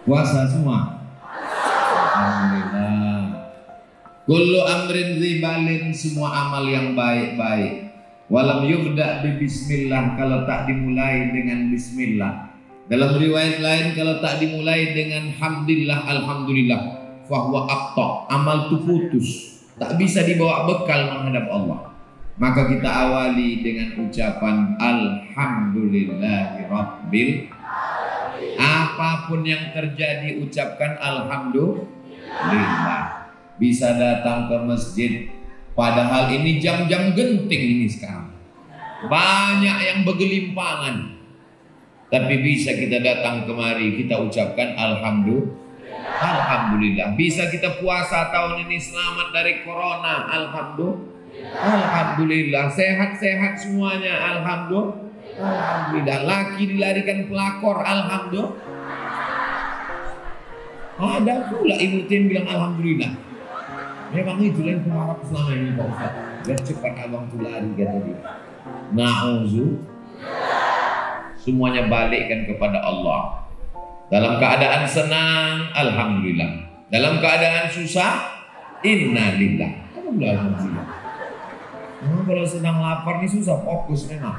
Puasa semua. Alhamdulillah. Kullu amrin zibalin, semua amal yang baik-baik. Walam yubda bi bismillah, kalau tak dimulai dengan bismillah. Dalam riwayat lain kalau tak dimulai dengan hamdillah, alhamdulillah, fahuwa aqta, amal itu putus, tak bisa dibawa bekal menghadap Allah. Maka kita awali dengan ucapan alhamdulillahi rabbil. Apapun yang terjadi ucapkan alhamdulillah. Bisa datang ke masjid, padahal ini jam-jam genting ini sekarang. Banyak yang bergelimpangan, tapi bisa kita datang kemari, kita ucapkan alhamdulillah. Bisa kita puasa tahun ini selamat dari corona, alhamdulillah. Sehat-sehat semuanya, alhamdulillah. Laki dilarikan pelakor, alhamdulillah. Ada pula ibu tim bilang alhamdulillah. Memang itu yang kuharap selama ini Pak Ustaz. Biar cepat abang tu lari kata dia. Na'udzu. Semuanya balikkan kepada Allah. Dalam keadaan senang, alhamdulillah. Dalam keadaan susah, innalillah. Alhamdulillah. Kalau sedang lapar ini susah fokus memang.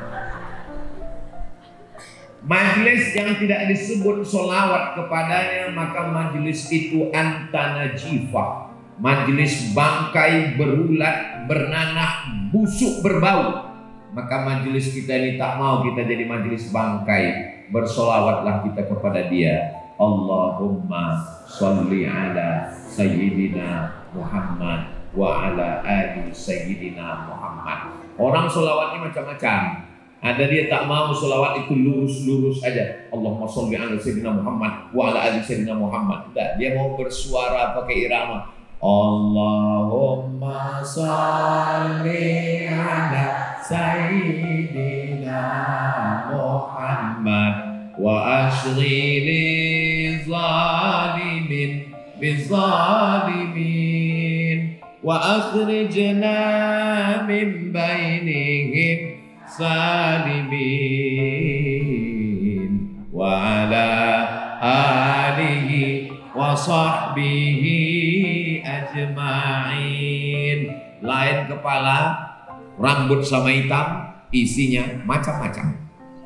Majlis yang tidak disebut solawat kepadanya, maka majlis itu antanajifah. Majlis bangkai, berulat, bernanah, busuk, berbau. Maka majlis kita ini tak mau kita jadi majlis bangkai. Bersolawatlah kita kepada dia. Allahumma sholli ala sayyidina Muhammad wa ala ali sayyidina Muhammad. Orang solawatnya macam-macam. Ada dia tak mau solawat itu lurus-lurus aja. Allahumma sholli ala sayyidina Muhammad wa ala ali sayyidina Muhammad. Tidak, dia mau bersuara pakai irama. Allahumma sholli ala sayyidina Muhammad wa ashghili zalimin bizalimin wa akhrijna min bainihim salimin wa ala alihi wa sahbihi ajma'in. Lain kepala, rambut sama hitam, isinya macam-macam.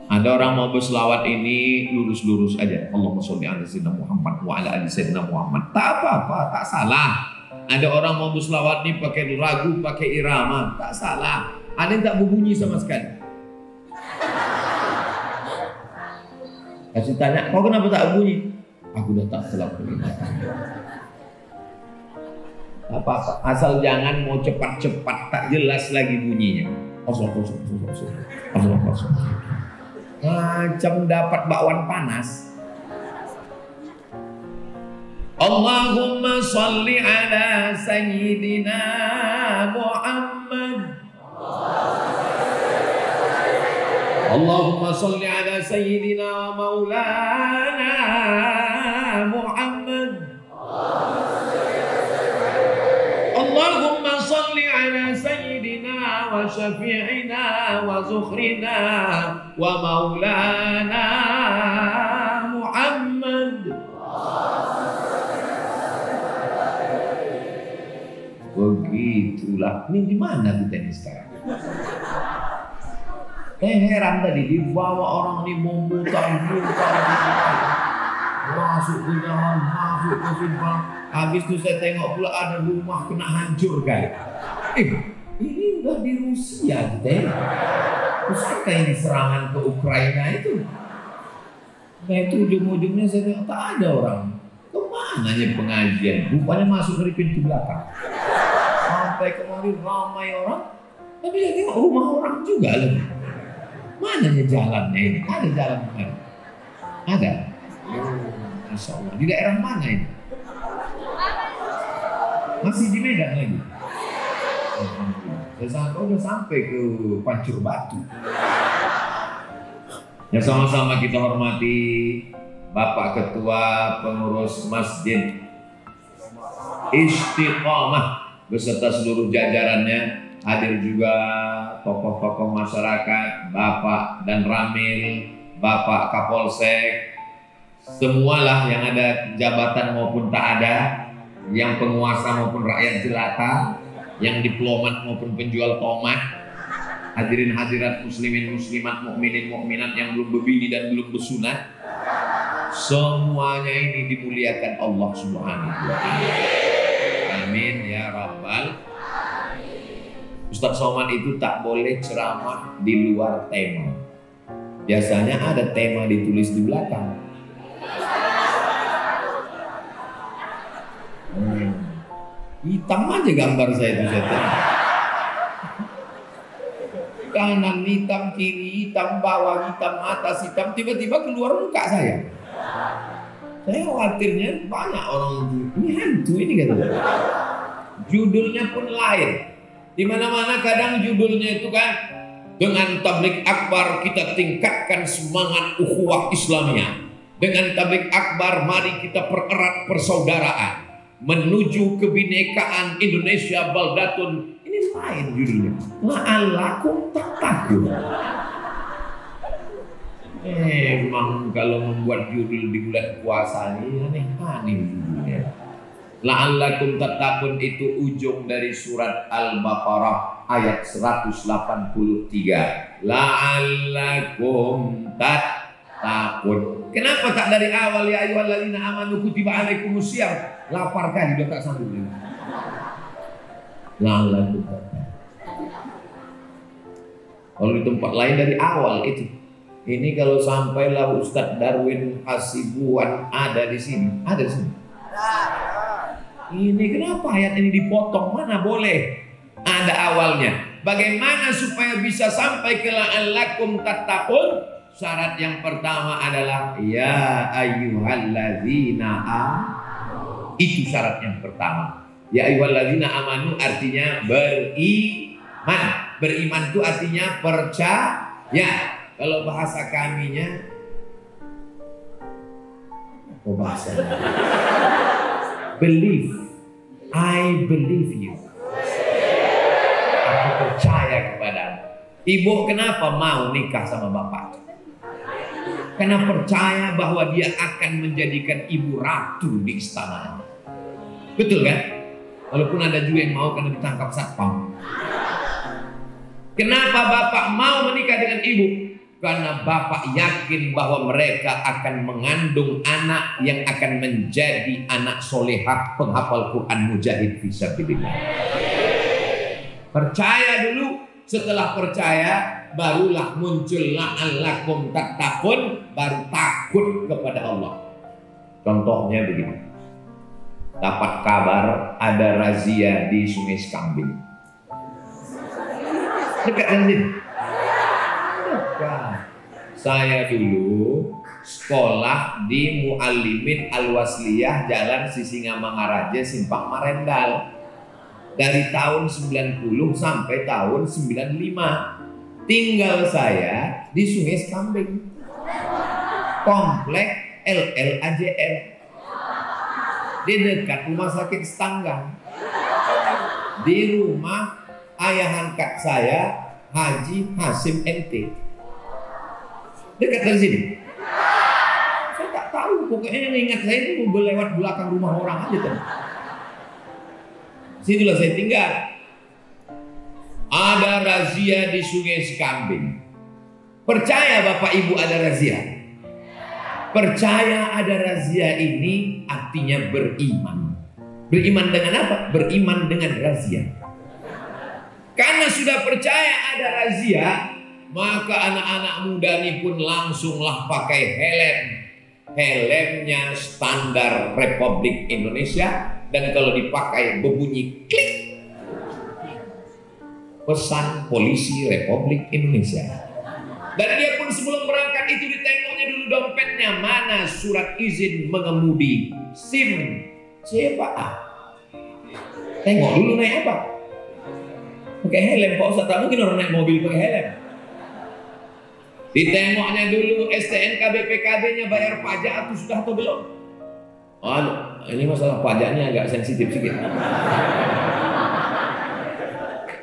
Ada orang mau berselawat ini lurus-lurus aja. Allahumma sholli ala sayyidina Muhammad wa ala ali sayyidina Muhammad. Tak apa-apa, tak salah. Ada orang mau berselawat ini pakai lagu, pakai irama, tak salah. Ada yang tak berbunyi sama sekali. Kasih tanya, kau kenapa tak berbunyi? Aku dah tak selap lagi. Apa-apa, asal jangan mau cepat-cepat, tak jelas lagi bunyinya. Kosong. Macam dapat bakwan panas. Allahumma sholli ala sayyidina Muhammad. Allahumma sholli ala sayyidina wa maulana Muhammad. Allahumma sholli ala sayyidina wa syafi'ina wa zukhrina wa maulana Muhammad. Begitulah. Ini di mana kita ini sekarang? Heran tadi dibawa orang ini memutar masuk ke dalam, masuk ke simpang. Habis itu saya tengok pula ada rumah kena hancur kan. Ini udah di Rusia kita ya. Pusaka ini serangan ke Ukraina itu. Nah itu ujung-ujungnya saya tengok tak ada orang. Kemananya pengajian? Rupanya masuk dari pintu belakang. Sampai kemarin ramai orang. Tapi saya tengok rumah orang juga lagi. Mananya jalannya ini? Ada jalan mana? Ada. Masya Allah. Di daerah mana ini? Masih di Medan lagi. Saya udah sampai ke Pancur Batu. Ya sama-sama kita hormati Bapak Ketua Pengurus Masjid Istiqomah beserta seluruh jajarannya. Hadir juga tokoh-tokoh masyarakat, Bapak dan Ramil, Bapak Kapolsek, Semualah yang ada jabatan maupun tak ada, yang penguasa maupun rakyat jelata, yang diplomat maupun penjual tomat, hadirin hadirat muslimin muslimat, mukminin mukminat yang belum berbini dan belum bersunat, semuanya ini dimuliakan Allah Subhanahu wa taala. Amin ya rabbal. Ustaz Somad itu tak boleh ceramah di luar tema. Biasanya ada tema ditulis di belakang. Hitam aja gambar saya itu, kanan hitam, kiri hitam, bawah hitam, atas hitam, tiba-tiba keluar muka saya. Saya khawatirnya banyak orang ini hantu ini gitu. Judulnya pun lain. Di mana-mana kadang judulnya itu kan, dengan tablik akbar kita tingkatkan semangat ukhuwah Islamiyah. Dengan tablik akbar mari kita pererat persaudaraan menuju kebinekaan Indonesia baldatun. Ini lain judulnya. La'allakum tattaqun. Emang kalau membuat judul di bulan puasa ini aneh-aneh judulnya. La'allakum tattaqun itu ujung dari surat Al-Baqarah ayat 183. La'allakum tattaqun. Kenapa tak dari awal ya ayyuhalladzina amanu kutiba alaikumusiyam? Lapar kan juga tak sanggup ini. La'allakum tattaqun. Kalau di tempat lain dari awal itu. Ini kalau sampailah Ustadz Darwin Hasibuan ada di sini, ada di sini. Ini kenapa ayat ini dipotong? Mana boleh ada awalnya. Bagaimana supaya bisa sampai ke la'allakum tattaqun? Syarat yang pertama adalah ya ayyuhalladzina amanu. Itu syarat yang pertama. Ya ayyuhalladzina amanu artinya beriman. Beriman itu artinya percaya. Kalau bahasa kaminya, oh bahasa believe, I believe you. Aku percaya kepadamu. Ibu kenapa mau nikah sama bapak? Karena percaya bahwa dia akan menjadikan ibu ratu di istana. Betul kan? Walaupun ada juga yang mau karena ditangkap satpam. Kenapa bapak mau menikah dengan ibu? Karena bapak yakin bahwa mereka akan mengandung anak yang akan menjadi anak solehah penghafal Quran mujahid fisabilillah. Percaya dulu, setelah percaya barulah muncul la'allakum tattaqun, baru takut kepada Allah. Contohnya begini. Dapat kabar ada razia di Sungai Sekambing. Dekat dengan sini. Saya dulu sekolah di Muallimin Al-Wasliyah Jalan Sisingamangaraja Simpang Marendal. Dari tahun 90 sampai tahun 95. Tinggal saya di Sungai Sekambing. Komplek LLAJR. Di dekat rumah sakit Setanggang. Di rumah ayah angkat saya Haji Hasim NT. Dekat dari sini. Saya tak tahu, pokoknya yang ingat saya itu lewat belakang rumah orang aja tuh. Situlah saya tinggal. Ada razia di Sungai Sekambing. Percaya Bapak Ibu ada razia? Percaya ada razia ini artinya beriman. Beriman dengan apa? Beriman dengan razia. Karena sudah percaya ada razia, maka anak-anak muda ini pun langsunglah pakai helm. Helmnya standar Republik Indonesia. Dan kalau dipakai berbunyi klik. Pesan polisi Republik Indonesia. Dan dia pun sebelum berangkat itu ditengoknya dulu dompetnya. Mana surat izin mengemudi. SIM. Siapa? Tengok dulu naik apa. Pakai helm. Pak Ustaz, tak mungkin orang naik mobil pakai helm. Ditengoknya dulu STNK BPKB-nya bayar pajak atau sudah atau belum. Oh, ini masalah pajaknya agak sensitif sedikit.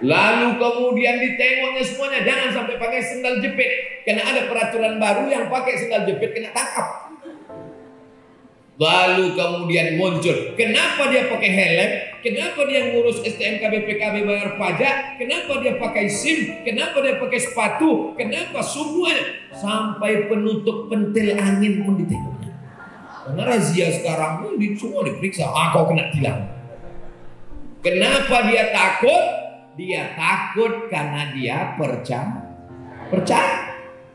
Lalu kemudian ditengoknya semuanya, jangan sampai pakai sendal jepit. Karena ada peraturan baru yang pakai sendal jepit kena tangkap. Lalu kemudian muncul, kenapa dia pakai helm? Kenapa dia ngurus STNK BPKB bayar pajak? Kenapa dia pakai SIM? Kenapa dia pakai sepatu? Kenapa semuanya? Sampai penutup pentil angin pun ditengok. Karena razia sekarang ini semua diperiksa. Kau kena tilang. Kenapa dia takut? Dia takut karena dia percaya.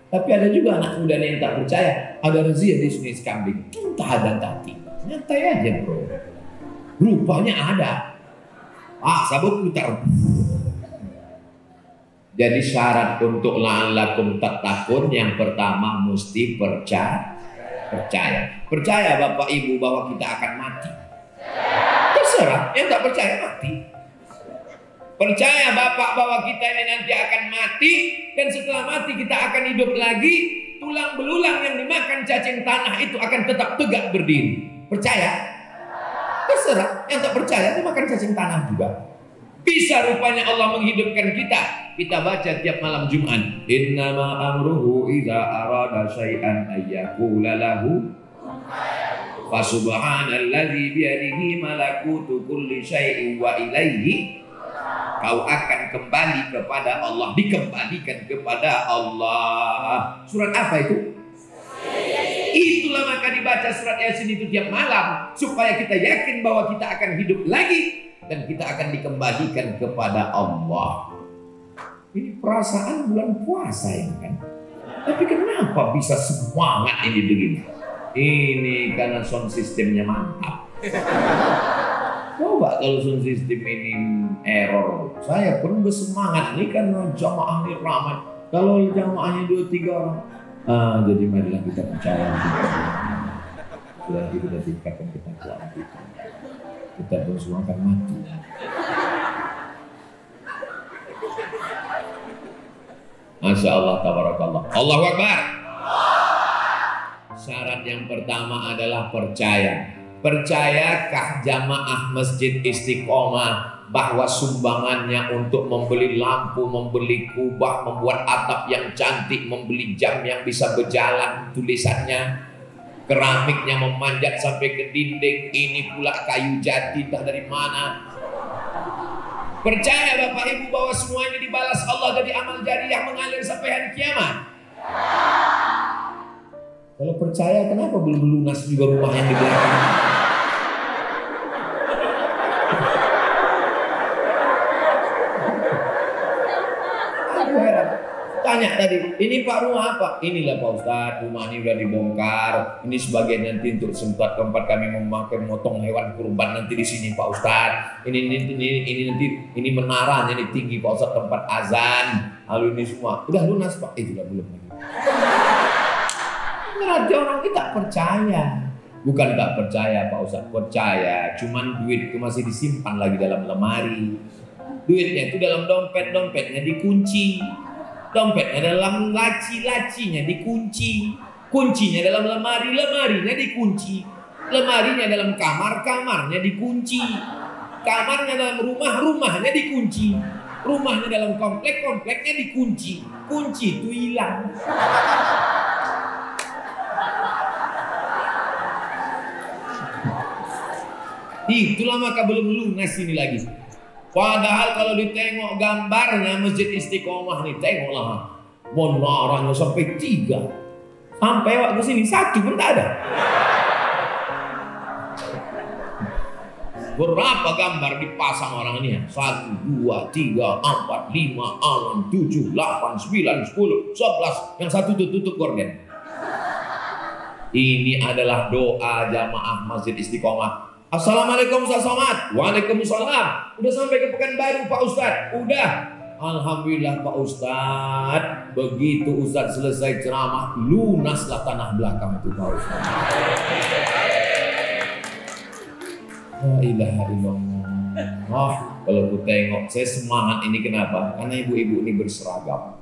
Tapi ada juga anak muda yang tak percaya. Ada razia di Sungai Sekambing. Entah ada tadi. Nyantai aja bro. Rupanya ada. Sabuk putar. Jadi syarat untuk la'allakum tattaqun yang pertama mesti percaya. Percaya Bapak Ibu bahwa kita akan mati. Terserah. Yang tak percaya mati. Percaya Bapak bahwa kita ini nanti akan mati, dan setelah mati kita akan hidup lagi. Tulang belulang yang dimakan cacing tanah itu akan tetap tegak berdiri. Percaya? Terserah. Yang tak percaya itu makan cacing tanah juga. Bisa rupanya Allah menghidupkan kita. Kita baca tiap malam Jumat. Innama amruhu idza arada syai'an ayyaqula lahu fasubhanalladzi biyadihi malakutu kulli syai'in wa ilaihi. Kau akan kembali kepada Allah, dikembalikan kepada Allah. Surat apa itu? Itulah maka dibaca surat Yasin itu tiap malam supaya kita yakin bahwa kita akan hidup lagi dan kita akan dikembalikan kepada Allah. Ini perasaan bulan puasa ya kan? Tapi kenapa bisa semangat ini begini? Ini karena sound sistemnya mantap. Coba kalau sound system ini error, saya pun bersemangat nih karena jamaah ini ramai. Kalau jamaahnya 2-3 orang, jadi marilah kita percaya. Sudah kita tingkatkan ketakwaan kita. Kita semua akan mati. Masya Allah, tabarakallah. Allahu Akbar. Syarat yang pertama adalah percaya. Percayakah jamaah Masjid Istiqomah bahwa sumbangannya untuk membeli lampu, membeli kubah, membuat atap yang cantik, membeli jam yang bisa berjalan, tulisannya, keramiknya memanjat sampai ke dinding, ini pula kayu jati entah dari mana. Percaya Bapak Ibu bahwa semuanya dibalas Allah jadi amal jariah mengalir sampai hari kiamat? Kalau percaya kenapa belum lunas juga rumah yang di belakang? Tanya tadi, ini Pak rumah apa? Inilah Pak Ustadz, rumah ini udah dibongkar. Ini sebagian nanti untuk tempat kami memakai motong hewan kurban nanti di sini Pak Ustadz. Ini nanti ini menaranya ini tinggi Pak Ustadz, tempat azan. Lalu ini semua udah lunas Pak? Juga belum. Berarti orang kita percaya. Bukan tak percaya Pak Ustadz, percaya. Cuman duit itu masih disimpan lagi dalam lemari. Duitnya itu dalam dompetnya dikunci. Dompetnya dalam laci-lacinya dikunci. Kuncinya dalam lemarinya dikunci. Lemarinya dalam kamarnya dikunci. Kamarnya dalam rumahnya dikunci. Rumahnya dalam kompleknya dikunci. Kunci itu hilang. Itulah maka belum lunas ini lagi. Padahal kalau ditengok gambarnya Masjid Istiqomah nih, tengoklah menaranya sampai 3. Sampai waktu sini 1 pun tak ada. Berapa gambar dipasang orang ini? 1, 2, 3, 4, 5, 6, 7, 8, 9, 10, 11. Yang 1 tutup gorden. Ini adalah doa jamaah Masjid Istiqomah. Assalamualaikum Ustaz Somad. Waalaikumsalam. Udah sampai ke Pekanbaru Pak Ustadz? Udah. Alhamdulillah Pak Ustadz. Begitu Ustadz selesai ceramah, lunaslah tanah belakang itu Pak Ustadz. La ilaha illallah. Kalau ku tengok, saya semangat ini kenapa? Karena ibu-ibu ini berseragam.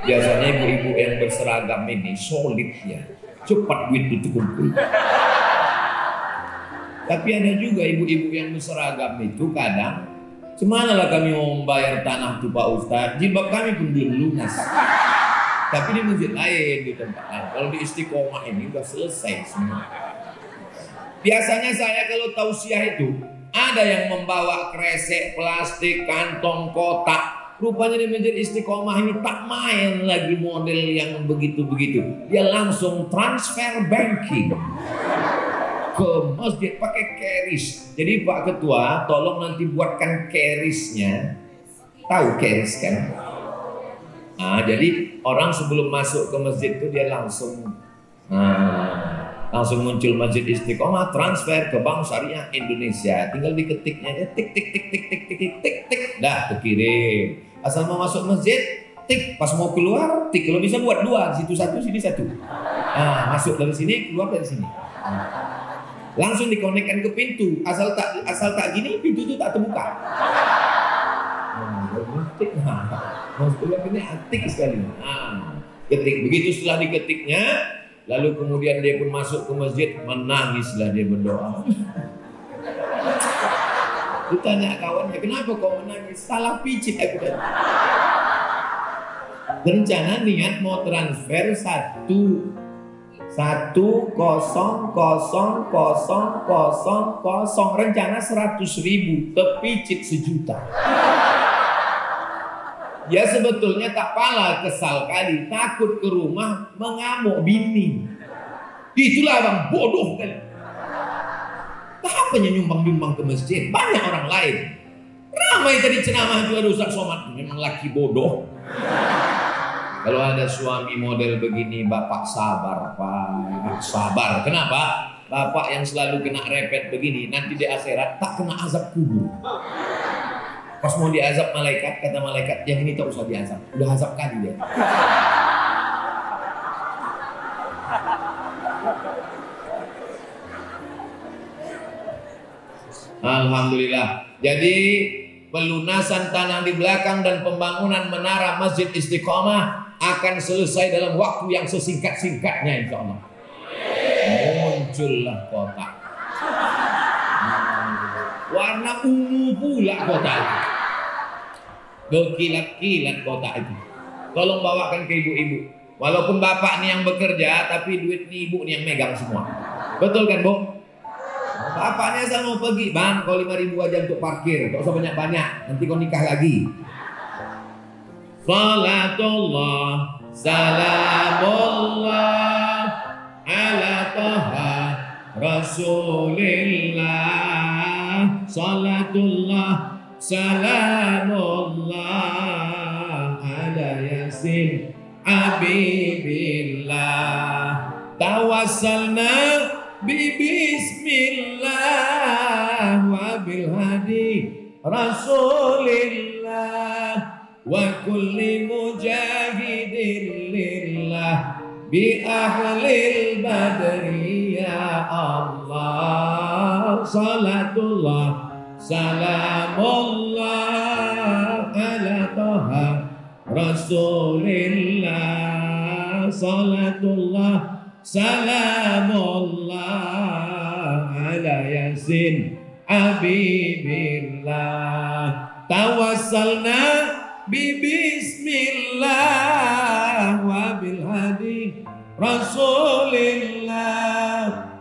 Biasanya ibu-ibu yang berseragam ini solid ya. Cepat duit itu kumpul. Tapi ada juga ibu-ibu yang berseragam itu kadang, semanalah kami mau membayar tanah itu Pak Ustadz, jilbab kami pun belum lunas. Tapi di masjid lain, di tempat lain. Kalau di Istiqomah ini udah selesai semua. Biasanya saya kalau tausiah itu ada yang membawa kresek, plastik, kantong, kotak. Rupanya di Masjid Istiqomah ini tak main lagi model yang begitu-begitu. Dia langsung transfer banking ke masjid pakai keris. Jadi Pak Ketua, tolong nanti buatkan kerisnya. Tahu keris kan? Nah, jadi orang sebelum masuk ke masjid itu dia langsung muncul Masjid Istiqomah, transfer ke Bank Syariah Indonesia. Tinggal diketiknya, tik tik tik tik tik tik tik tik, dah kekirim. Asal mau masuk masjid, tik. Pas mau keluar, tik. Kalau bisa buat dua, situ satu, sini satu. Masuk dari sini, keluar dari sini. Langsung dikonekkan ke pintu. Asal tak gini, pintu itu tak terbuka. Tik. Maksudnya ini atik sekali. Ketik. Begitu setelah diketiknya, lalu kemudian dia pun masuk ke masjid, menangislah dia berdoa. Aku tanya kawannya, kenapa kau menangis? Salah picit aku tadi. Rencana niat mau transfer 1,000,000, rencana 100.000, terpicit 1.000.000. Ya sebetulnya tak pala, kesal kali, takut ke rumah mengamuk bini. Itulah orang bodoh kali. Apa nyumbang-nyumbang ke masjid? Banyak orang lain. Ramai tadi ceramah itu ada Ustaz Somad, memang laki bodoh. Kalau ada suami model begini, bapak sabar, Pak. Sabar. Kenapa? Bapak yang selalu kena repet begini, nanti di akhirat tak kena azab kubur. Pas mau diazab malaikat, kata malaikat, yang ini tak usah diazab. Udah azab kali dia. Alhamdulillah. Jadi pelunasan tanah di belakang dan pembangunan menara Masjid Istiqomah akan selesai dalam waktu yang sesingkat-singkatnya, insya Allah. Muncullah kota. Warna ungu pula kota itu. Berkilat-kilat kota itu. Tolong bawakan ke ibu-ibu. Walaupun bapak nih yang bekerja, tapi duit nih ibu nih yang megang semua. Betul kan, Bu? Bapaknya saya mau pergi, bang, kau 5.000 aja untuk parkir, tak usah banyak-banyak, nanti kau nikah lagi. Salatullah, salamullah, ala taha rasulillah. Salatullah, salamullah, ala yasin habibillah. Tawassalna bismillah wa bil hadi rasulillah wa kulli mujahidin lillah bi ahlil badri ya Allah. Salatullah salamullah ala taha rasulillah. Salatullah salamullah ala yasin habibillah. Tawassalna bi bismillah wa bil hadi rasulillah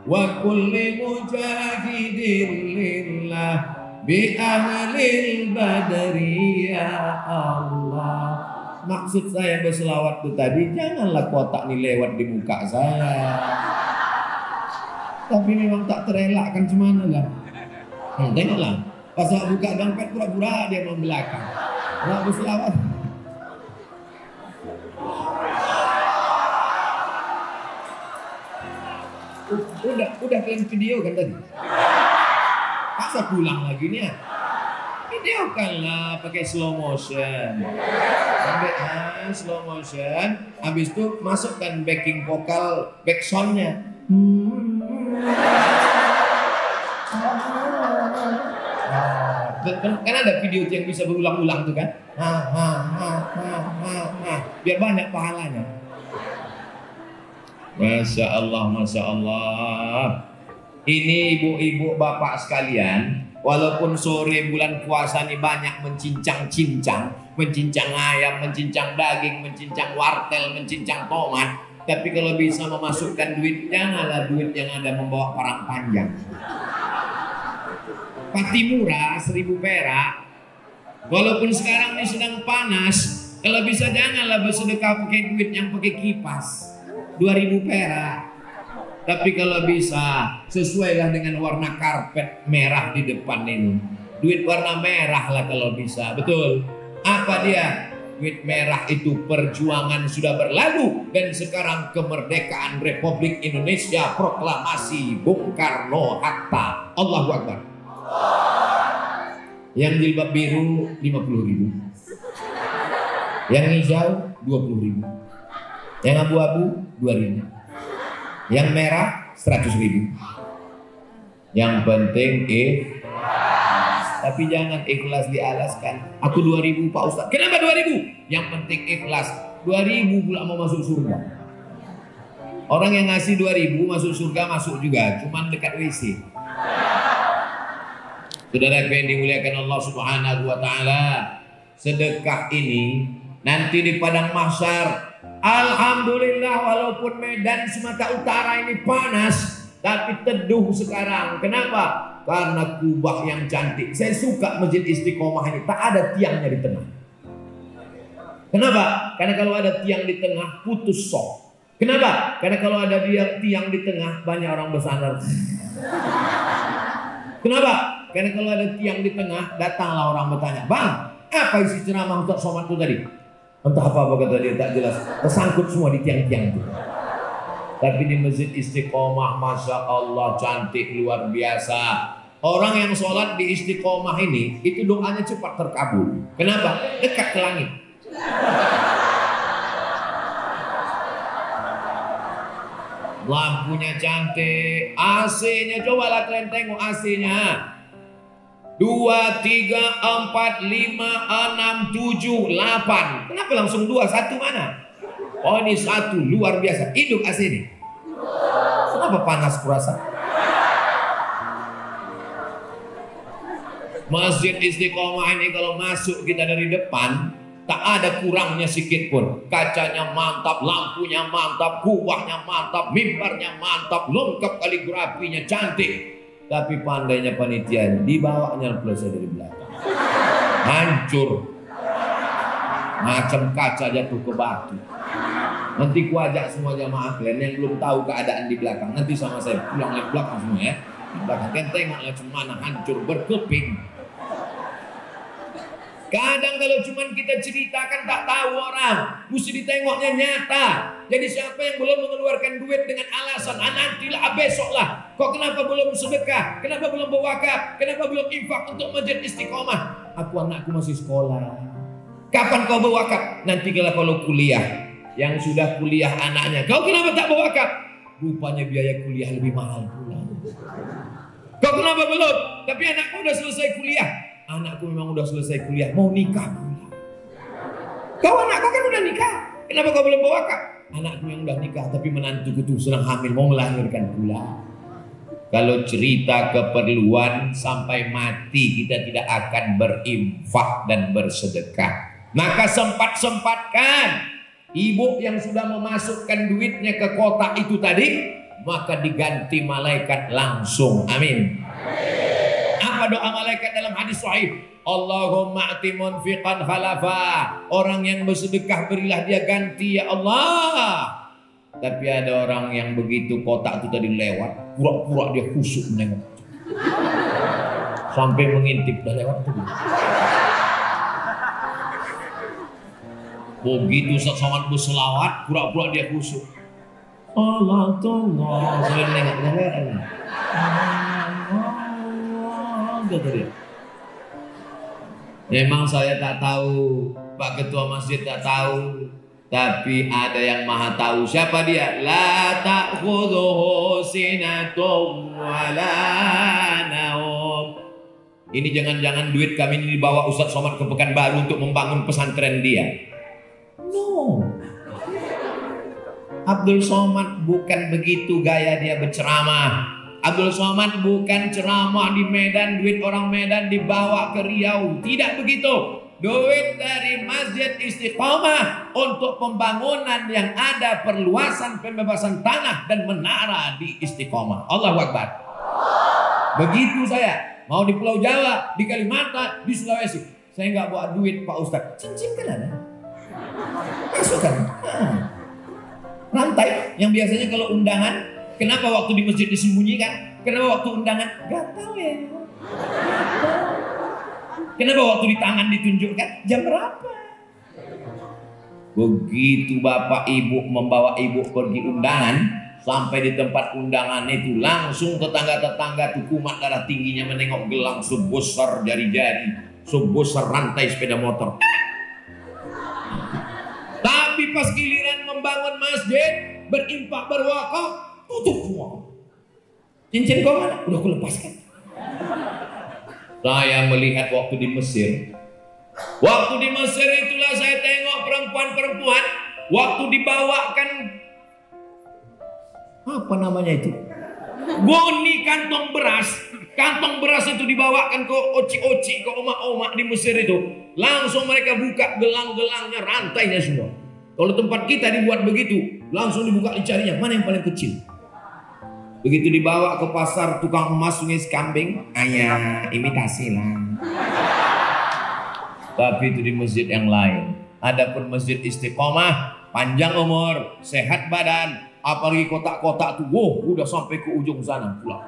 wa kulli mujahidin lillah bi ahlil badri ya Allah. Maksud saya berselawat itu tadi, janganlah kotak ini lewat di muka saya. Tapi memang tak terelakkan cemana lah. Tengoklah, pas saya buka dompet pura-pura dia membelakang. Nggak berselawat. Udah kalian video kan tadi? Masa pulang lagi nih ya? Videokanlah pakai slow motion. Sampai slow motion. Habis itu masukkan backing vokal, back soundnya. Kan ada video yang bisa berulang-ulang tuh kan? Biar banyak pahalanya. Masya Allah, Masya Allah. Ini ibu-ibu bapak sekalian, walaupun sore bulan puasa ini banyak mencincang-cincang, mencincang ayam, mencincang daging, mencincang wartel, mencincang tomat, Tapi kalau bisa memasukkan duit, janganlah duit yang ada membawa parang panjang. Pati murah 1.000 perak. Walaupun sekarang ini sedang panas, kalau bisa janganlah bersedekah pakai duit yang pakai kipas 2.000 perak. Tapi kalau bisa sesuailah dengan warna karpet merah di depan ini. Duit warna merah lah kalau bisa. Betul. Apa dia? Duit merah itu perjuangan sudah berlalu. Dan sekarang kemerdekaan Republik Indonesia, proklamasi Bung Karno Hatta. Allahu Akbar. Yang jilbab biru 50.000. Yang hijau 20.000. Yang abu-abu 2.000. Yang merah 100.000. Yang penting tapi jangan ikhlas dialaskan. Aku 2.000 Pak Ustaz. Kenapa 2.000? Yang penting ikhlas. 2.000 pula mau masuk surga. Orang yang ngasih 2.000 masuk surga masuk juga, cuman dekat WC. Saudara yang dimuliakan Allah Subhanahu wa taala, sedekah ini nanti di padang mahsyar, alhamdulillah walaupun Medan Sumatera Utara ini panas, tapi teduh sekarang. Kenapa? Karena kubah yang cantik. Saya suka Masjid Istiqomah ini, tak ada tiangnya di tengah. Kenapa? Karena kalau ada tiang di tengah putus sok. Kenapa? Karena kalau ada tiang di tengah banyak orang bersandar. Kenapa? Karena kalau ada tiang di tengah datanglah orang bertanya, "Bang, apa isi ceramah Ustaz Somad itu tadi?" Entah apa kata dia, tak jelas. Tersangkut semua di tiang-tiang itu. Tapi di Masjid Istiqomah, Masya Allah cantik luar biasa. Orang yang sholat di Istiqomah ini, itu doanya cepat terkabul. Kenapa? Dekat ke langit. Lampunya cantik, AC-nya cobalah kalian tengok AC-nya. 2, 3, 4, 5, 6, 7, 8. Kenapa langsung 2? 1 mana? Oh ini 1, luar biasa. Hidup AC ini. Kenapa panas kurasa? Masjid Istiqomah ini kalau masuk kita dari depan, tak ada kurangnya sedikit pun. Kacanya mantap, lampunya mantap, kubahnya mantap, mimbarnya mantap, lengkap kaligrafinya cantik. Tapi pandainya panitia, dibawanya plus dari belakang. Hancur. Macam kaca jatuh ke batu. Nanti ku ajak semua jamaah kalian yang belum tahu keadaan di belakang. Nanti sama saya pulang ke belakang semua ya. Di belakang kan tengoklah cemana hancur berkeping. Kadang kalau cuman kita ceritakan tak tahu orang, mesti ditengoknya nyata. Jadi siapa yang belum mengeluarkan duit dengan alasan nantilah besoklah, kok kenapa belum sedekah, kenapa belum berwakaf, kenapa belum infak untuk Masjid Istiqomah? Anakku masih sekolah. Kapan kau berwakaf? Nanti kalau kuliah. Yang sudah kuliah anaknya, kau kenapa tak berwakaf? Rupanya biaya kuliah lebih mahal pula. Kau kenapa belum? Tapi anakku udah selesai kuliah. Anakku memang udah selesai kuliah, mau nikah pula. Kau anakku kan udah nikah, kenapa kau belum berwakaf? Anakku yang udah nikah tapi menantuku tuh sedang hamil, mau melahirkan pula. Kalau cerita keperluan sampai mati kita tidak akan berinfak dan bersedekah. Maka sempat-sempatkan ibu yang sudah memasukkan duitnya ke kotak itu tadi, maka diganti malaikat langsung. Amin. Apa doa malaikat dalam hadis sahih? Allahumma ati munfiqan khalafa. Orang yang bersedekah berilah dia ganti ya Allah. Tapi ada orang yang begitu kotak itu tadi lewat, pura-pura dia khusyuk menengok. Sampai mengintip dah lewat itu. Begitu Somad berselawat, pura-pura dia khusyuk. Allah tolong. Sampai menengok dah lewat. Memang saya tak tahu, Pak Ketua Masjid tak tahu, tapi ada yang maha tahu. Siapa dia? La ta'khudhuhu sinatun wala naum. Ini jangan-jangan duit kami ini dibawa Ustaz Somad ke Pekanbaru untuk membangun pesantren dia. No. Abdul Somad bukan begitu gaya dia berceramah. Abdul Somad bukan ceramah di Medan, duit orang Medan dibawa ke Riau. Tidak begitu. duit dari Masjid Istiqomah untuk pembangunan yang ada perluasan pembebasan tanah dan menara di Istiqomah. Allahu Akbar. Begitu saya mau di Pulau Jawa, di Kalimantan, di Sulawesi, saya nggak bawa duit Pak Ustadz. Cincin kan ada, masukkan. Rantai yang biasanya kalau undangan, kenapa waktu di masjid disembunyikan? Kenapa waktu undangan? Gak tahu ya. Kenapa waktu di tangan ditunjukkan? Jam berapa? Begitu bapak ibu membawa ibu pergi undangan, sampai di tempat undangan itu langsung tetangga-tetangga tuh kumat darah tingginya menengok gelang sebesar jari-jari, sebesar rantai sepeda motor. Tapi pas giliran membangun masjid, berimpak berwakaf, tutup semua. Cincin kau mana? Udah aku lepaskan. Saya melihat waktu di Mesir. Waktu di Mesir itulah saya tengok perempuan-perempuan waktu dibawakan apa namanya itu? Goni kantong beras. Kantong beras itu dibawakan ke oci-oci, ke omak-omak di Mesir itu. Langsung mereka buka gelang-gelangnya, rantainya semua. Kalau tempat kita dibuat begitu, langsung dibuka dicarinya mana yang paling kecil. Begitu dibawa ke pasar tukang emas Sungai Sekambing, ayah imitasi lah. Tapi itu di masjid yang lain. Adapun Masjid Istiqomah, panjang umur, sehat badan, apalagi kotak-kotak tuh, wow, udah sampai ke ujung sana pula.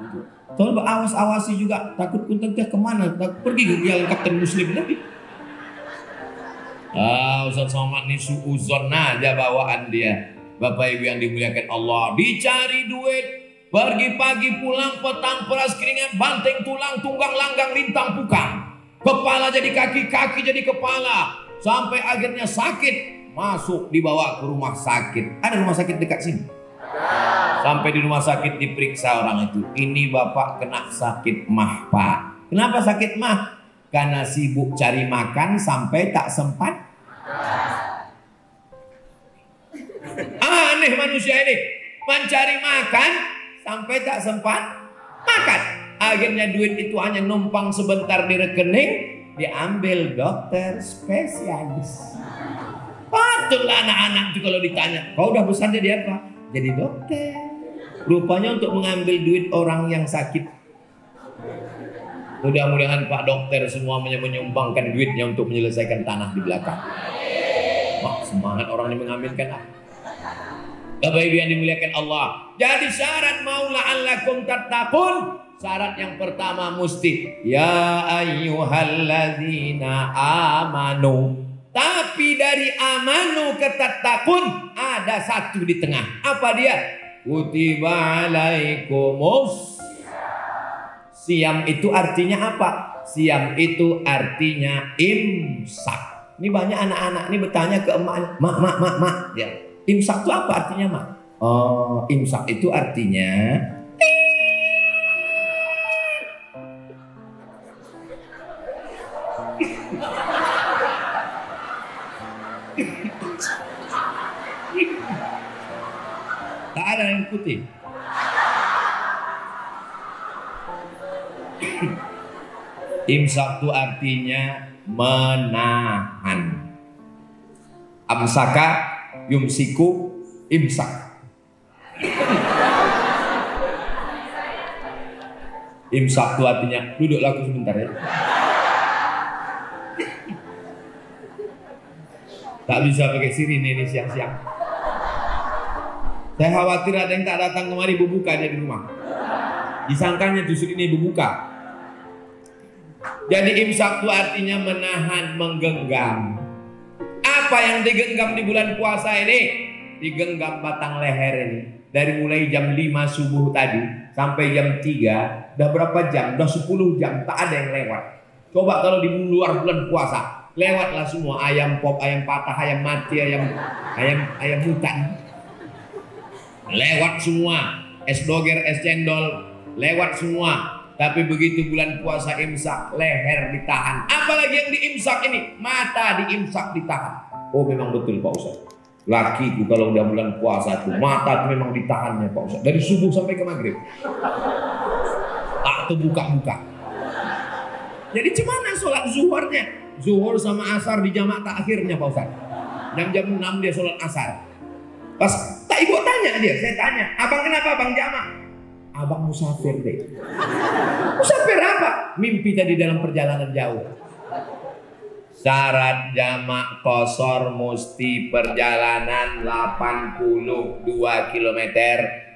Coba awas-awasi juga, takut pun tentang kemana, pergi ke jalan Kapten Muslim nanti. Ustaz Somad nih suuzon aja bawaan dia. Bapak Ibu yang dimuliakan Allah, dicari duit, pergi pagi pulang petang peras keringat, banteng tulang tunggang langgang lintang pukang, kepala jadi kaki, kaki jadi kepala, sampai akhirnya sakit, masuk dibawa ke rumah sakit. Ada rumah sakit dekat sini. Sampai di rumah sakit diperiksa orang itu, ini bapak kena sakit mah pak. Kenapa sakit mah? Karena sibuk cari makan sampai tak sempat. Aneh manusia ini, mencari makan sampai tak sempat makan. Akhirnya duit itu hanya numpang sebentar di rekening, diambil dokter spesialis. Patutlah anak-anak itu kalau ditanya, kau udah besar jadi apa? Jadi dokter. Rupanya untuk mengambil duit orang yang sakit. Mudah-mudahan Pak Dokter semuanya menyumbangkan duitnya untuk menyelesaikan tanah di belakang. Wah, semangat orang yang mengaminkan. Bapak Ibu yang dimuliakan Allah. Jadi syarat mau la'allakum tattaqun, syarat yang pertama mesti ya ayyuhalladzina amanu. Tapi dari amanu ke tattaqun ada satu di tengah. Apa dia? Kutiba alaikumus. Siam itu artinya apa? Siam itu artinya imsak. Ini banyak anak-anak ini bertanya ke emak, mak. Ya. Imsak itu apa artinya, mak? Oh, imsak itu artinya tak ada yang ikuti. Imsak itu artinya menahan. Amsaka yumsiku imsak. Imsak itu artinya duduk lagu sebentar ya. Tak bisa pakai sirine ini siang-siang. Saya khawatir ada yang tak datang kemari berbuka dia di rumah. Disangkanya justru ini berbuka. Jadi imsak itu artinya menahan, menggenggam. Apa yang digenggam di bulan puasa ini? Digenggam batang leher ini. Dari mulai jam 5 subuh tadi sampai jam 3, udah berapa jam? Udah 10 jam, tak ada yang lewat. Coba kalau di luar bulan puasa, lewatlah semua, ayam pop, ayam patah, ayam mati, ayam hutan. Lewat semua, es doger, es cendol, lewat semua. Tapi begitu bulan puasa imsak, leher ditahan. Apalagi yang diimsak ini, mata diimsak ditahan. Oh memang betul Pak Ustaz. Lakiku kalau udah bulan puasa tuh mata tuh memang ditahannya Pak Ustaz. Dari subuh sampai ke maghrib. Tak terbuka-buka. Jadi gimana sholat zuhurnya? zuhur sama asar di jamak takhirnya Pak Ustaz. Jam 6 dia sholat asar. Pas tak ibu tanya dia, saya tanya, abang kenapa abang jamak? Abang musafir deh. Musafir apa? Mimpi tadi dalam perjalanan jauh. Syarat jamak qashar mesti perjalanan 82 km.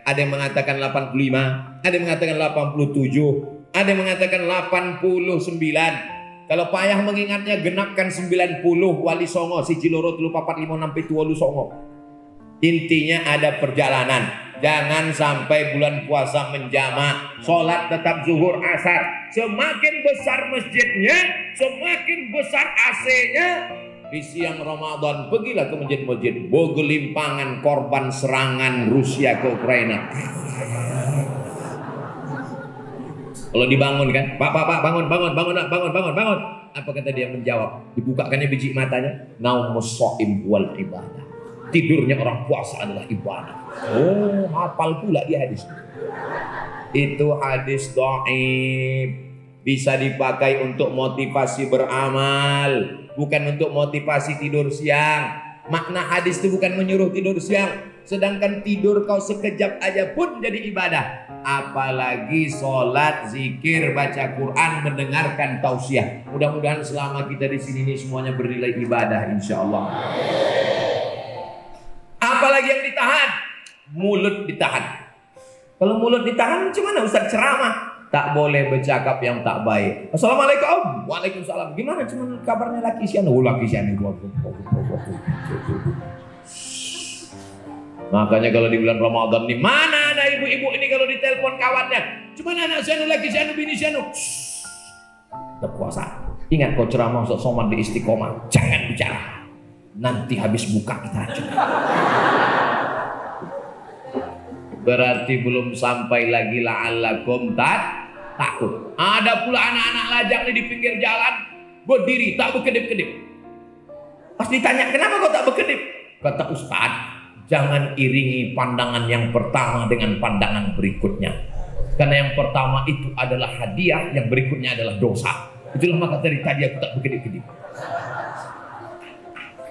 Ada yang mengatakan 85, ada yang mengatakan 87, ada yang mengatakan 89. Kalau payah mengingatnya genapkan 90 Wali Songo siji loro telu papat lima enam pitu wolu songo. Intinya ada perjalanan. Jangan sampai bulan puasa menjamak. Sholat tetap zuhur asar. Semakin besar masjidnya, semakin besar AC-nya. Di siang Ramadan pergilah ke masjid-masjid. Bogelimpangan korban serangan Rusia ke Ukraina. Kalau dibangun kan, Pak bangun. Apa kata dia menjawab? Dibukakannya biji matanya. Naumus shaim wal ibadah. Tidurnya orang puasa adalah ibadah. Oh, hafal pula dia hadis. Itu hadis dhaif. Bisa dipakai untuk motivasi beramal, bukan untuk motivasi tidur siang. Makna hadis itu bukan menyuruh tidur siang. Sedangkan tidur kau sekejap aja pun jadi ibadah. Apalagi sholat, zikir, baca Quran, mendengarkan tausiah. Mudah-mudahan selama kita di sini ini semuanya bernilai ibadah, insya Allah. Apalagi yang ditahan? Mulut ditahan. Kalau mulut ditahan, gimana Ustaz ceramah? Tak boleh bercakap yang tak baik. Assalamualaikum. Waalaikumsalam. Gimana cuman kabarnya laki sian? Oh, laki sian. Makanya kalau di bulan Ramadan nih, mana ada ibu-ibu ini kalau ditelepon kawannya? Cuman anak sianu, laki sianu, bini sianu. Tetap puasa. Ingat kau ceramah untuk somat di Istiqomah. Jangan bicara. Nanti habis buka kita hancur. Berarti belum sampai lagi la'allakum takut. Ada pula anak-anak lajang nih di pinggir jalan, berdiri tak berkedip-kedip. Pas ditanya kenapa kau tak berkedip, kata Ustaz, jangan iringi pandangan yang pertama dengan pandangan berikutnya. Karena yang pertama itu adalah hadiah, yang berikutnya adalah dosa. Itulah maka tadi aku tak berkedip-kedip.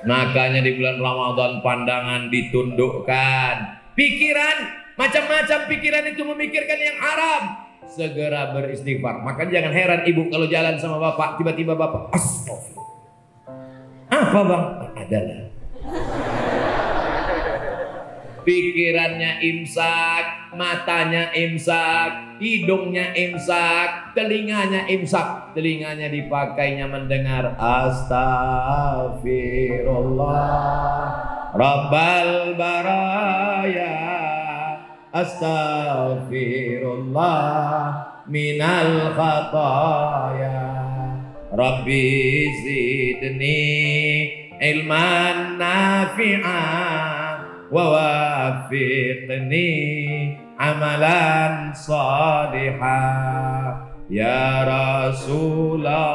Makanya di bulan Ramadan pandangan ditundukkan. Pikiran, macam-macam pikiran itu memikirkan yang haram. Segera beristighfar. Maka jangan heran ibu kalau jalan sama bapak, tiba-tiba bapak astagfirullah. Apa bang? Adalah pikirannya imsak, matanya imsak, hidungnya imsak, telinganya imsak. Telinganya dipakainya mendengar astagfirullah Rabbal baraya, astaghfirullah minal khataya, Rabbi zidni ilman nafi'an wa wafiqni amalan salihah. Ya Rasulullah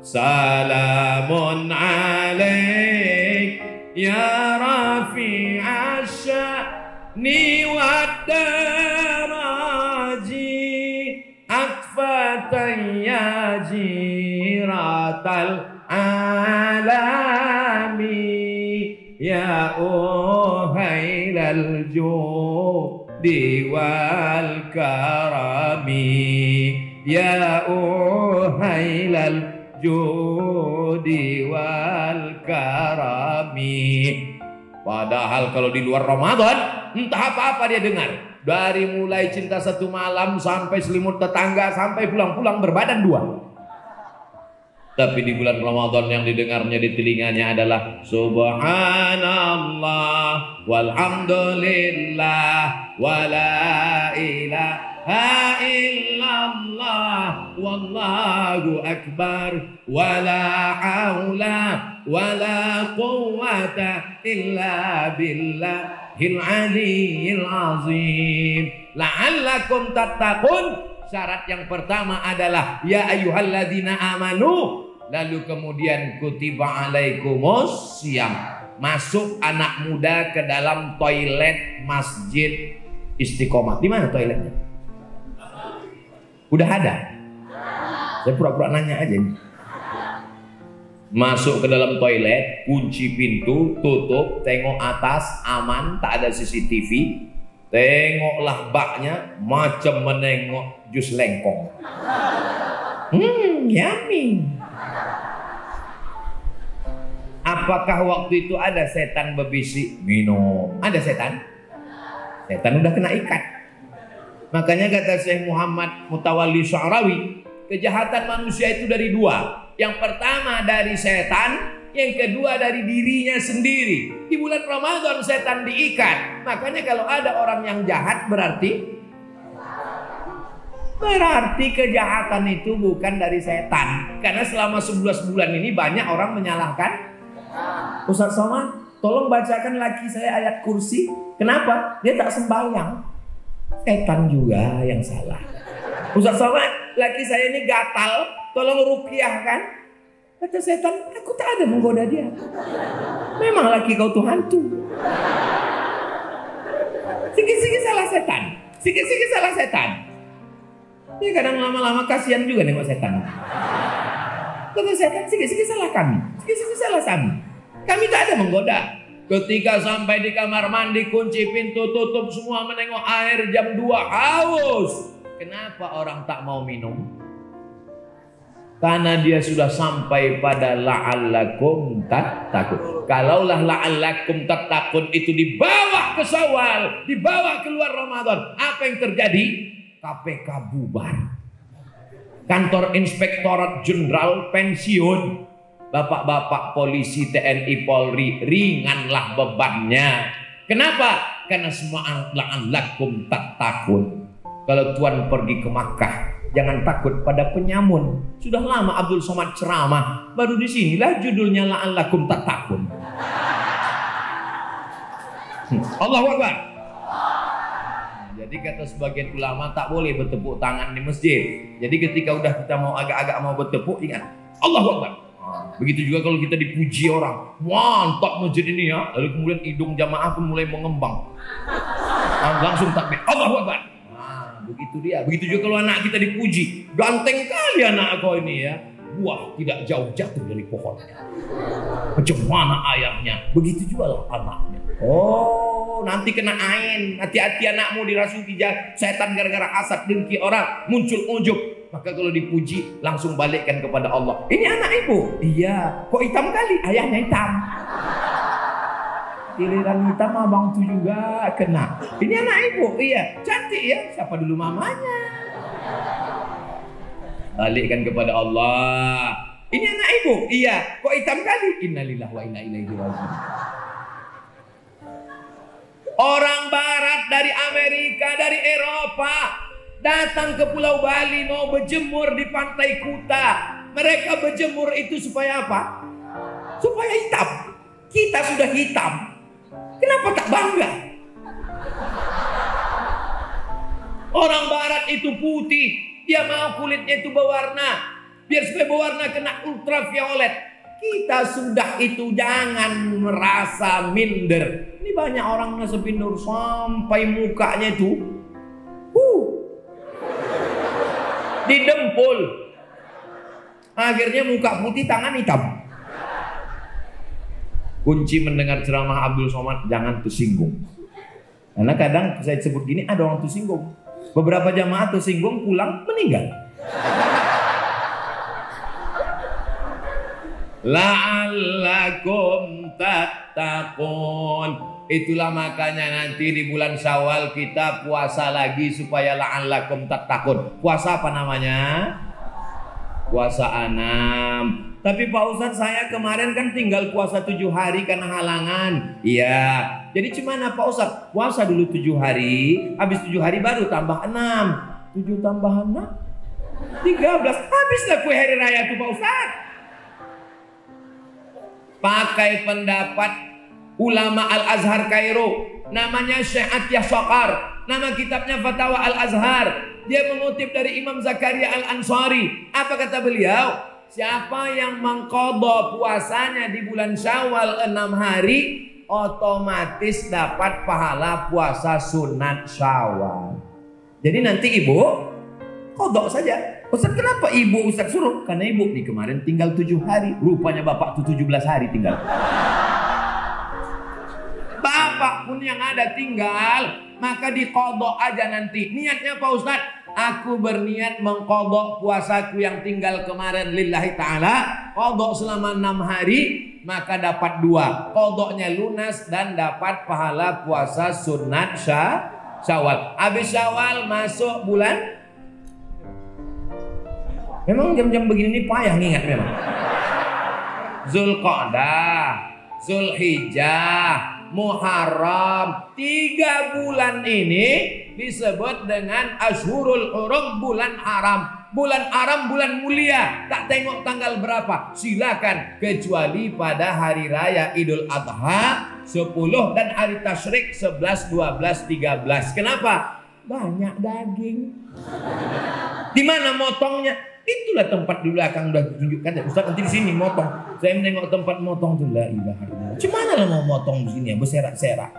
salamun alaik ya rafi'ash sha'ni wad daraji atfatan ya jiratal alami ya uhailal judi wal karami ya uhailal judi wal karami. Padahal kalau di luar Ramadan entah apa-apa dia dengar. Dari mulai cinta satu malam sampai selimut tetangga sampai pulang-pulang berbadan dua. Tapi di bulan Ramadan yang didengarnya di telinganya adalah Subhanallah walhamdulillah wala ilaha illallah wallahu akbar wala haula wala quwwata illa billahil aliyyil azim la'allakum tattaqun. Syarat yang pertama adalah ya ayyuhalladzina amanu, lalu kemudian kutiba alaikumus syiyam. Masuk anak muda ke dalam toilet masjid Istiqomah. Di mana toiletnya? Udah ada? Saya pura-pura nanya aja nih. Masuk ke dalam toilet, kunci pintu, tutup, tengok atas, aman, tak ada CCTV. Tengoklah baknya, macam menengok jus lengkong. Yummy. Apakah waktu itu ada setan berbisik? Minum. Ada setan? Setan udah kena ikat. Makanya kata Syekh Muhammad Mutawalli Sya'rawi, kejahatan manusia itu dari dua. Yang pertama dari setan, yang kedua dari dirinya sendiri. Di bulan Ramadan setan diikat. Makanya kalau ada orang yang jahat berarti kejahatan itu bukan dari setan. Karena selama 11 bulan ini banyak orang menyalahkan Ustaz Somad, tolong bacakan laki saya ayat kursi. Kenapa? Dia tak sembahyang. Setan juga yang salah. Ustaz Somad, laki saya ini gatal, tolong ruqyah kan? Kata setan, aku tak ada menggoda dia. Memang laki kau tuh hantu. Sikit-sikit salah setan. Sikit-sikit salah setan. Dia kadang lama-lama kasihan juga nengok setan. Kata setan, sikit-sikit salah kami. Sikit-sikit salah kami. Kami tak ada menggoda. Ketika sampai di kamar mandi, kunci pintu, tutup semua, menengok air jam 2, haus. Kenapa orang tak mau minum? Karena dia sudah sampai pada la'allakum tattaqun. Kalaulah la'allakum tattaqun itu dibawa ke Syawal, dibawa keluar Ramadan, apa yang terjadi? KPK bubar. Kantor Inspektorat Jenderal pensiun. Bapak-bapak polisi, TNI, Polri, ringanlah bebannya. Kenapa? Karena semua la'allakum tattaqun. Kalau Tuhan pergi ke Makkah, jangan takut pada penyamun. Sudah lama Abdul Somad ceramah, baru disinilah judulnya la'allakum tattaqun. Allahu Akbar. Jadi kata sebagian ulama tak boleh bertepuk tangan di masjid. Jadi ketika udah kita mau agak-agak mau bertepuk, ingat Allahu Akbar. Begitu juga kalau kita dipuji orang, mantap masjid ini ya. Lalu kemudian hidung jamaah pun mulai mengembang. Langsung takbir, Allahu Akbar. Begitu dia. Begitu juga kalau anak kita dipuji, ganteng kali anak kau ini ya. Buah tidak jauh jatuh dari pohonnya. Macam mana ayahnya, begitu juga lah anaknya. Oh, nanti kena ain. Hati-hati anakmu dirasuki setan gara-gara hasad dengki orang, muncul ujub. Maka kalau dipuji langsung balikkan kepada Allah. Ini anak ibu? Iya. Kok hitam kali? Ayahnya hitam. Giliran hitam abang tuh juga kena. Ini anak ibu? Iya. Cantik ya? Siapa dulu mamanya? Balikkan kepada Allah. Ini anak ibu? Iya. Kok hitam kali? Innalillahi wa inna ilaihi raji'un. Orang barat dari Amerika, dari Eropa datang ke Pulau Bali mau berjemur di pantai Kuta. Mereka berjemur itu supaya apa? Supaya hitam. Kita sudah hitam. Kenapa tak bangga? Orang barat itu putih, dia mau kulitnya itu berwarna, biar supaya berwarna kena ultraviolet. Kita sudah itu jangan merasa minder. Ini banyak orang ngasepin nur sampai mukanya itu didempul. Akhirnya muka putih, tangan hitam. Kunci mendengar ceramah Abdul Somad, jangan tersinggung. Karena kadang saya sebut gini, ada orang tersinggung. Beberapa jamaah tersinggung, pulang meninggal. La'allakum tattaqun. Itulah makanya nanti di bulan Syawal kita puasa lagi supaya la'allakum tattaqun. Puasa apa namanya? Puasa 6. Tapi Pak Ustadz, saya kemarin kan tinggal puasa 7 hari karena halangan. Iya. Jadi gimana Pak Ustadz? Puasa dulu 7 hari, habis 7 hari baru tambah 6. 7 tambah 6? 13. Habislah kue hari raya itu Pak Ustadz. Pakai pendapat ulama Al-Azhar Kairo, namanya Syekh Atiyah Shaqar, nama kitabnya Fatawa Al-Azhar. Dia mengutip dari Imam Zakaria Al-Ansari. Apa kata beliau? Siapa yang mengqadha puasanya di bulan Syawal 6 hari, otomatis dapat pahala puasa sunat Syawal. Jadi nanti ibu qadha saja. Ustaz, kenapa ibu Ustaz suruh? Karena ibu nih kemarin tinggal 7 hari. Rupanya bapak tuh 17 hari tinggal. Bapak pun yang ada tinggal, maka dikodok aja nanti. Niatnya Pak Ustaz, aku berniat mengkodok puasaku yang tinggal kemarin lillahi ta'ala. Kodok selama 6 hari, maka dapat 2. Kodoknya lunas dan dapat pahala puasa sunat Syawal. Habis Syawal masuk bulan. Memang jam-jam begini nih payah ngingat memang. Zulqa'dah, Zulhijjah, Muharram, 3 bulan ini disebut dengan Ashhurul Hurum, bulan haram. Bulan haram, bulan mulia. Tak tengok tanggal berapa, silakan, kecuali pada hari raya Idul Adha 10 dan hari tasyrik 11, 12, 13. Kenapa? Banyak daging. Di mana motongnya? Itulah tempat di belakang udah tunjukkan ya Ustaz, nanti di sini motong. Saya menengok tempat motong tuh, la ilaha illallah. Gimana lah mau motong di sini ya, berserak-serak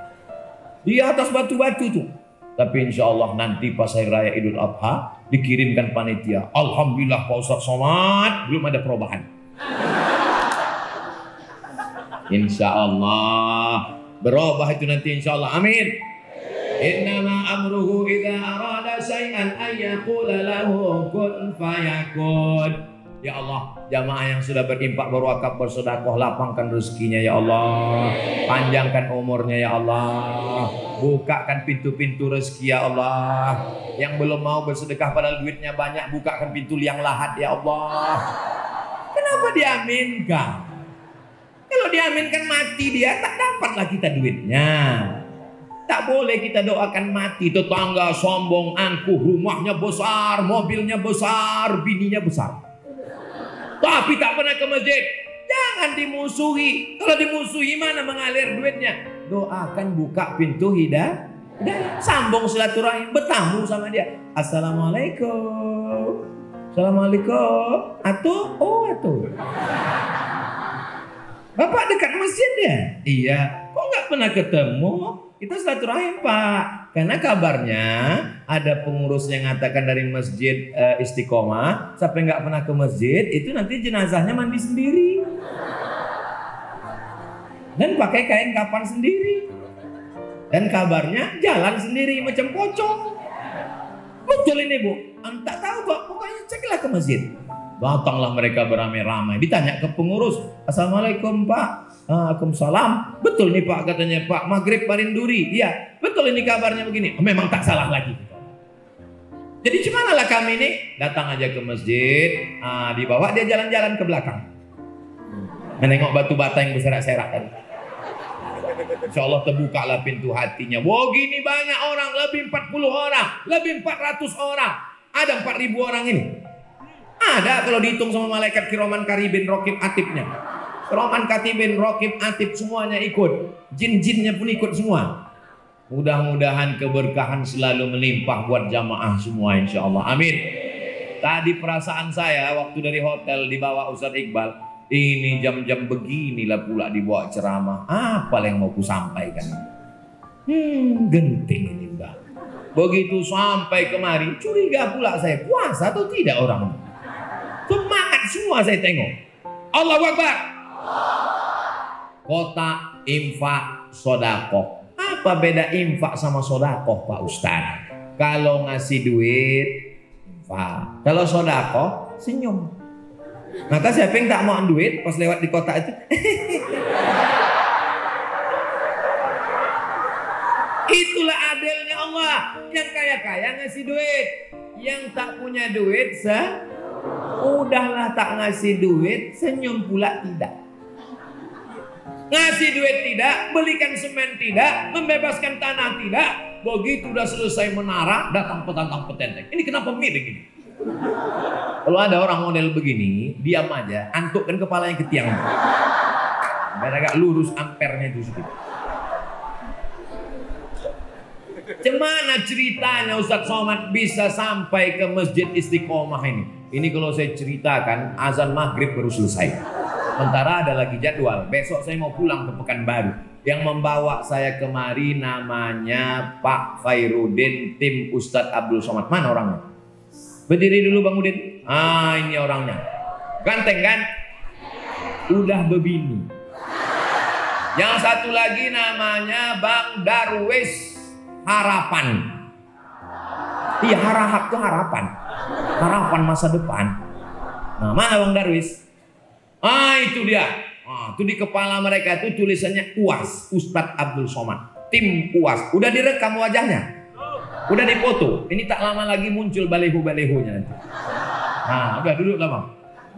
di atas batu-batu tuh. Tapi insya Allah nanti pas hari raya Idul Adha dikirimkan panitia. Alhamdulillah Pak Ustaz Somad belum ada perubahan. Insya Allah berubah itu nanti insya Allah. Amin. Innama amruhu idza arada syai'an ayyaqula lahu kun fayakun. Ya Allah, jamaah yang sudah berimpak, berwakaf, bersedekah, lapangkan rezekinya ya Allah. Panjangkan umurnya ya Allah. Bukakan pintu-pintu rezeki ya Allah. Yang belum mau bersedekah padahal duitnya banyak, bukakan pintu liang lahat ya Allah. Kenapa diaminkan? Kalau diaminkan mati dia, tak dapatlah kita duitnya. Tak boleh kita doakan mati. Tetangga sombong, angkuh, rumahnya besar, mobilnya besar, bininya besar, tapi tak pernah ke masjid. Jangan dimusuhi. Kalau dimusuhi mana mengalir duitnya? Doakan buka pintu hidayah. Sambung silaturahim, bertamu sama dia. Assalamualaikum. Assalamualaikum. Atuh, oh atuh. Bapak dekat masjid ya? Iya. Kok nggak pernah ketemu? Kita silaturahim Pak. Karena kabarnya ada pengurus yang mengatakan dari masjid Istiqomah, sampai nggak pernah ke masjid itu nanti jenazahnya mandi sendiri dan pakai kain kafan sendiri, dan kabarnya jalan sendiri macam pocong. Betul ini Bu? Tak tahu Pak. Pokoknya ceklah ke masjid. Datanglah mereka beramai-ramai. Ditanya ke pengurus, Assalamualaikum Pak. Waalaikumsalam. Betul nih Pak, katanya Pak Maghrib Parinduri. Iya, betul ini kabarnya begini. Memang tak salah lagi. Jadi gimana lah kami ini? Datang aja ke masjid, dibawa dia jalan-jalan ke belakang, menengok batu bata yang berserak-serak tadi. Insya Allah terbukalah pintu hatinya. Wah gini banyak orang, lebih 40 orang, lebih 400 orang. Ada 4.000 orang ini. Ada kalau dihitung sama malaikat kiraman katibin raqib atibnya. Kiraman katibin raqib atib semuanya ikut. Jin-jinnya pun ikut semua. Mudah-mudahan keberkahan selalu melimpah buat jamaah semua insya Allah. Amin. Tadi perasaan saya waktu dari hotel dibawa Ustaz Iqbal. Ini jam-jam beginilah pula dibawa ceramah. Apa yang mau ku sampaikan? Genting ini udah. Begitu sampai kemari curiga pula saya, puasa atau tidak orang? Semangat semua saya tengok. Allahu Akbar. Kota infak sodakoh. Apa beda infak sama sodakoh Pak Ustaz? Kalau ngasih duit infak, kalau sodakoh senyum. Maka siapa yang tak mau duit pas lewat di kota itu? Itulah adilnya Allah. Yang kaya-kaya ngasih duit, yang tak punya duit udahlah tak ngasih duit, senyum pula tidak. Ngasih duit tidak, belikan semen tidak, membebaskan tanah tidak. Begitu udah selesai menara, datang petantang petenteng. Ini kenapa miring ini? Kalau ada orang model begini, diam aja, antukkan kepalanya ke tiang. Biar agak lurus ampernya itu sedikit. Gimana ceritanya Ustaz Somad bisa sampai ke Masjid Istiqomah ini? Ini kalau saya ceritakan azan maghrib baru selesai. Sementara ada lagi jadwal. Besok saya mau pulang ke Pekanbaru. Yang membawa saya kemari namanya Pak Khairuddin, tim Ustadz Abdul Somad. Mana orangnya? Berdiri dulu Bang Udin. Ah, ini orangnya. Ganteng kan? Udah bebini. Yang satu lagi namanya Bang Darwis Harapan. Iya, harahap tuh harapan. Harapan masa depan. Nah, mana Bang Darwis? Ah, itu dia. Ah, itu di kepala mereka itu tulisannya UAS, Ustadz Abdul Somad. Tim UAS. Udah direkam wajahnya. Udah dipoto. Ini tak lama lagi muncul baleho-balehonya nanti. Nah, udah duduk lah Bang.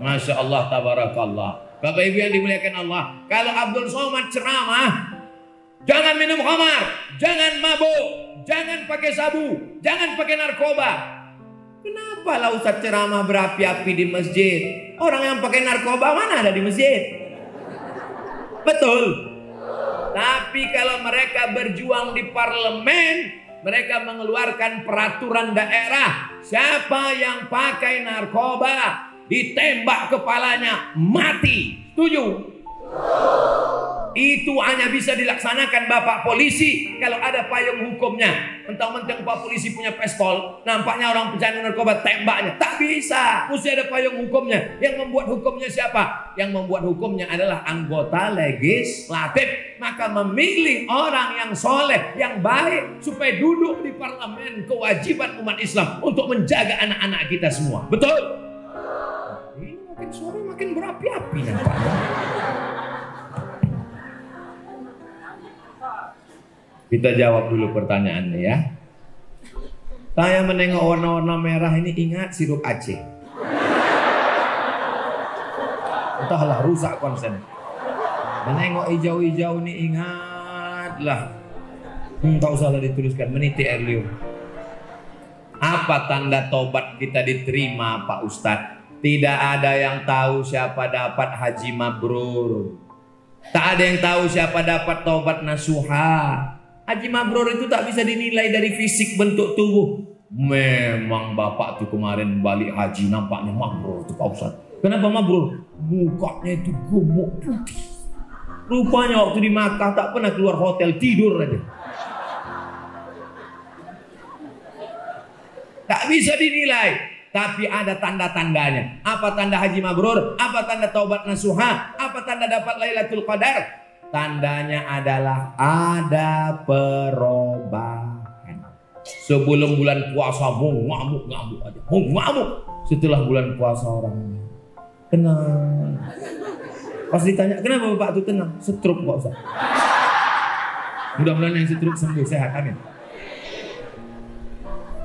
Masya Allah, tabarakallah. Bapak Ibu yang dimuliakan Allah. Kalau Abdul Somad ceramah, jangan minum khamar, jangan mabuk, jangan pakai sabu, jangan pakai narkoba. Kenapa lah Ustaz ceramah berapi-api di masjid? Orang yang pakai narkoba mana ada di masjid? Betul. Tapi kalau mereka berjuang di parlemen, mereka mengeluarkan peraturan daerah. Siapa yang pakai narkoba ditembak kepalanya, mati. Setuju? Itu hanya bisa dilaksanakan Bapak polisi kalau ada payung hukumnya. Mentang-mentang Pak polisi punya pistol, nampaknya orang pecandu narkoba tembaknya. Tak bisa, mesti ada payung hukumnya. Yang membuat hukumnya siapa? Yang membuat hukumnya adalah anggota legislatif. Maka memilih orang yang soleh, yang baik, supaya duduk di parlemen. Kewajiban umat Islam untuk menjaga anak-anak kita semua. Betul? Ini makin sore makin berapi-api nampaknya. Kita jawab dulu pertanyaannya ya. Saya menengok warna-warna merah ini ingat sirup Aceh. Entahlah, rusak konsen. Menengok hijau-hijau ini ingatlah. Tak usahlah dituliskan, meniti air liur. Apa tanda tobat kita diterima Pak Ustadz? Tidak ada yang tahu siapa dapat haji mabrur. Tak ada yang tahu siapa dapat tobat nasuha. Haji mabrur itu tak bisa dinilai dari fisik bentuk tubuh. Memang bapak tuh kemarin balik haji nampaknya mabrur tuh Pak Ustadz. Kenapa mabrur? Mukanya itu gemuk putih. Rupanya waktu di Makkah tak pernah keluar hotel, tidur aja. Tak bisa dinilai. Tapi ada tanda-tandanya. Apa tanda haji mabrur? Apa tanda taubat nasuha? Apa tanda dapat Lailatul Qadar? Tandanya adalah ada perubahan. Sebelum bulan puasa ngamuk-ngamuk aja. Ngamuk. Setelah bulan puasa orang tenang. Pas ditanya, kenapa Bapak itu tenang? Stroke Pak Ustaz. Mudah-mudahan yang stroke sembuh, sehat, amin.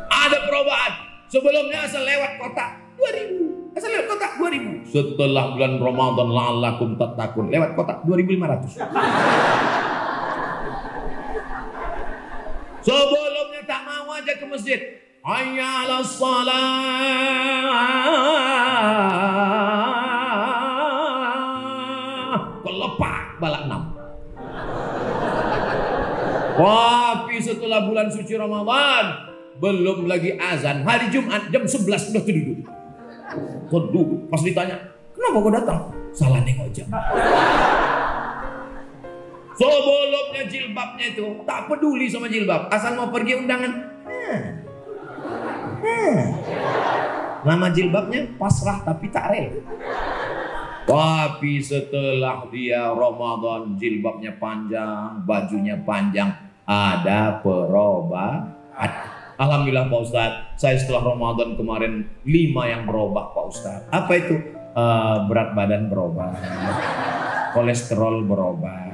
Ada perubahan. Sebelumnya asal lewat kotak 2.000. Asal lewat kotak 2.000. Setelah bulan Ramadan la'allakum tattaqun, lewat kotak 2.500. Sebelumnya tak mau aja ke masjid. Hayya 'alas shalah. Kelepak balak 6. Tapi setelah bulan suci Ramadan, belum lagi azan, hari Jumat jam 11 sudah duduk. Pas ditanya, kenapa kau datang? Salah nengok jam. Sebelumnya jilbabnya itu tak peduli sama jilbab, asal mau pergi undangan. Nama jilbabnya pasrah tapi tak rela. Tapi setelah dia Ramadan, jilbabnya panjang, bajunya panjang, ada perubahan. Alhamdulillah Pak Ustadz, saya setelah Ramadan kemarin 5 yang berubah Pak Ustadz. Apa itu? Berat badan berubah, kolesterol berubah,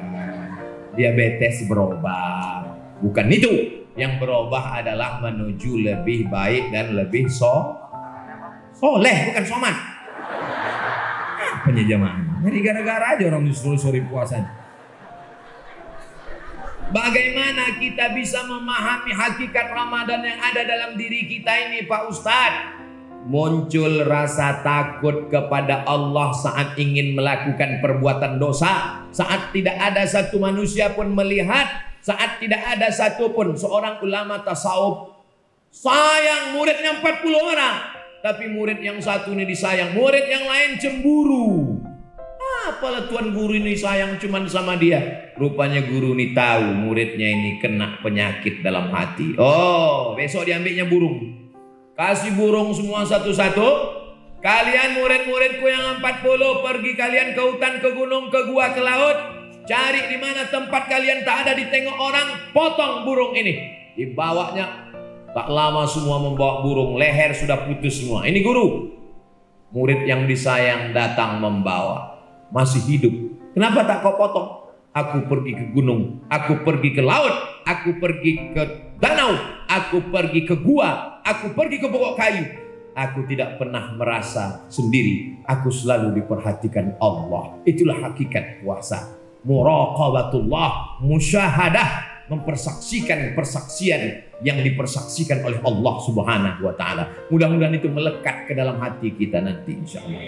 diabetes berubah. Bukan itu. Yang berubah adalah menuju lebih baik dan lebih soleh, bukan soman. Apanya jamaah? Jadi gara-gara aja orang disuruh sore puasa. Bagaimana kita bisa memahami hakikat Ramadan yang ada dalam diri kita ini Pak Ustadz? Muncul rasa takut kepada Allah saat ingin melakukan perbuatan dosa, saat tidak ada satu manusia pun melihat, saat tidak ada satu pun seorang ulama tasawuf sayang muridnya 40 orang, tapi murid yang satu ini disayang, murid yang lain cemburu. Apalah tuan guru ini sayang cuman sama dia. Rupanya guru ini tahu muridnya ini kena penyakit dalam hati. Oh, besok diambilnya burung. Kasih burung semua satu-satu. Kalian murid-muridku yang 40, pergi kalian ke hutan, ke gunung, ke gua, ke laut. Cari di mana tempat kalian tak ada ditengok orang, potong burung ini. Dibawanya, tak lama semua membawa burung, leher sudah putus semua. Ini guru. Murid yang disayang datang membawa, masih hidup. Kenapa tak kau potong? Aku pergi ke gunung, aku pergi ke laut, aku pergi ke danau, aku pergi ke gua, aku pergi ke pokok kayu. Aku tidak pernah merasa sendiri. Aku selalu diperhatikan Allah. Itulah hakikat puasa. Muraqabatullah, musyahadah, mempersaksikan persaksian yang dipersaksikan oleh Allah Subhanahu wa taala. Mudah-mudahan itu melekat ke dalam hati kita nanti insyaallah.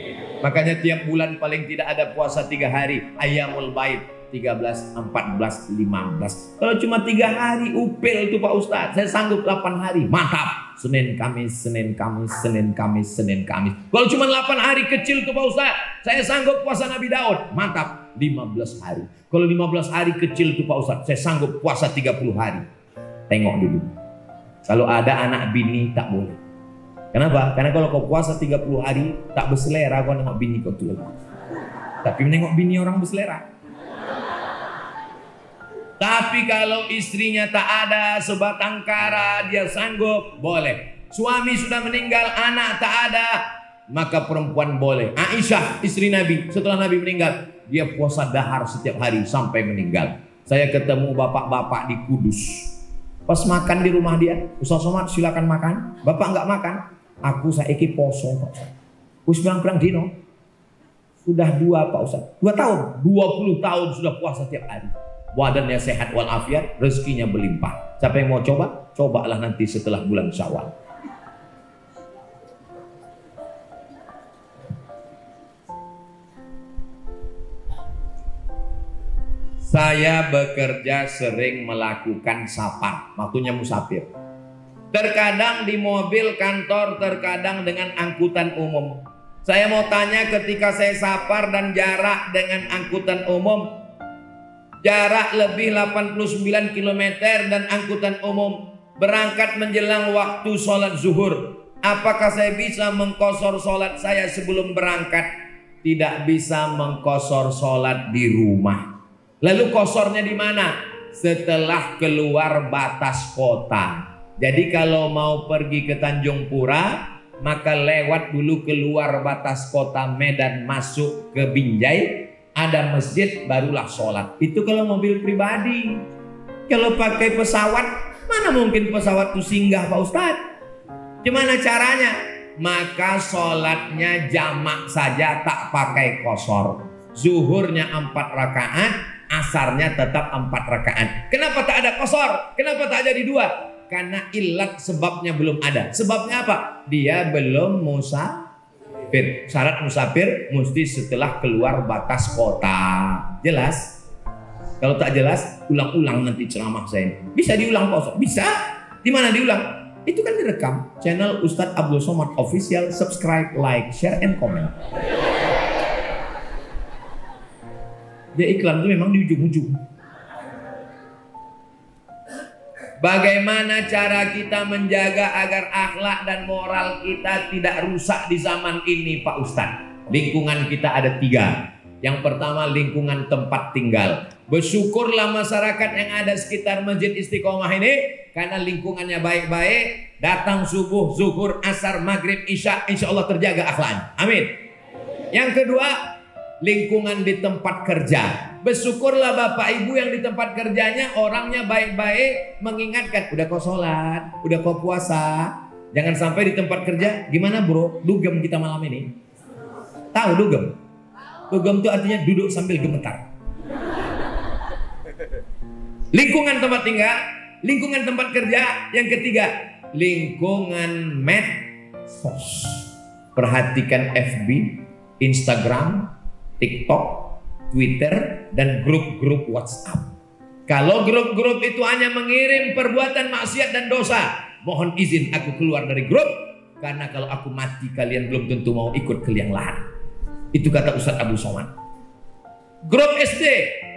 Makanya tiap bulan paling tidak ada puasa 3 hari, Ayyamul Bait 13, 14, 15. Kalau cuma 3 hari upil itu Pak Ustadz, saya sanggup 8 hari. Mantap. Senin Kamis, Senin Kamis, Senin Kamis, Senin Kamis. Kalau cuma 8 hari kecil tuh Pak Ustadz, saya sanggup puasa Nabi Daud. Mantap. 15 hari. Kalau 15 hari kecil tuh Pak Ustadz, saya sanggup puasa 30 hari. Tengok dulu. Kalau ada anak bini tak boleh. Kenapa? Karena kalau kau puasa 30 hari tak berselera, kau nengok bini kau tuh. Tapi menengok bini orang berselera. Tapi kalau istrinya tak ada, sebatang kara, dia sanggup, boleh. Suami sudah meninggal, anak tak ada, maka perempuan boleh. Aisyah, istri Nabi, setelah Nabi meninggal, dia puasa dahar setiap hari sampai meninggal. Saya ketemu bapak-bapak di Kudus. Pas makan di rumah dia, Ustaz Somad silakan makan. Bapak nggak makan, aku saiki poso Pak Ustaz. Us bilang dino. Sudah 2 Pak Ustaz. 2 tahun, 20 tahun sudah puasa setiap hari. Badannya sehat walafiat, rezekinya berlimpah. Siapa yang mau coba? Cobalah nanti setelah bulan Syawal. Saya bekerja sering melakukan safar, waktunya musafir. Terkadang di mobil kantor, terkadang dengan angkutan umum. Saya mau tanya, ketika saya safar dan jarak dengan angkutan umum, jarak lebih 89 km dan angkutan umum, berangkat menjelang waktu sholat zuhur, apakah saya bisa mengkosor sholat saya sebelum berangkat? Tidak bisa mengkosor sholat di rumah. Lalu kosornya di mana? Setelah keluar batas kota. Jadi kalau mau pergi ke Tanjung Pura, maka lewat dulu keluar batas kota Medan, masuk ke Binjai, ada masjid, barulah sholat. Itu kalau mobil pribadi. Kalau pakai pesawat, mana mungkin pesawat itu singgah Pak Ustadz? Gimana caranya? Maka sholatnya jamak saja, tak pakai kosor. Zuhurnya 4 rakaat, asarnya tetap 4 rakaat. Kenapa tak ada kosor? Kenapa tak jadi 2? Karena ilat sebabnya belum ada. Sebabnya apa? Dia belum musafir. Syarat musafir mesti setelah keluar batas kota. Jelas? Kalau tak jelas, ulang-ulang nanti ceramah saya. Bisa diulang Pak Ustaz? Bisa. Di mana diulang? Itu kan direkam. Channel Ustadz Abdul Somad Official. Subscribe, like, share, and comment. Dia iklan itu memang di ujung-ujung. Bagaimana cara kita menjaga agar akhlak dan moral kita tidak rusak di zaman ini Pak Ustadz? Lingkungan kita ada 3. Yang pertama, lingkungan tempat tinggal. Bersyukurlah masyarakat yang ada sekitar Masjid Istiqomah ini, karena lingkungannya baik-baik. Datang subuh, zuhur, asar, maghrib, isya, insya Allah terjaga akhlaknya. Amin. Yang kedua, lingkungan di tempat kerja. Bersyukurlah Bapak Ibu yang di tempat kerjanya orangnya baik-baik, mengingatkan, udah kau sholat, udah kau puasa. Jangan sampai di tempat kerja, gimana bro, dugem kita malam ini. Tahu dugem? Dugem itu artinya duduk sambil gemetar. Lingkungan tempat tinggal, lingkungan tempat kerja. Yang ketiga, lingkungan medsos. Perhatikan FB, Instagram, TikTok, Twitter, dan grup-grup WhatsApp. Kalau grup-grup itu hanya mengirim perbuatan maksiat dan dosa, mohon izin aku keluar dari grup, karena kalau aku mati kalian belum tentu mau ikut ke liang lahat. Itu kata Ustadz Abdul Somad. Grup SD,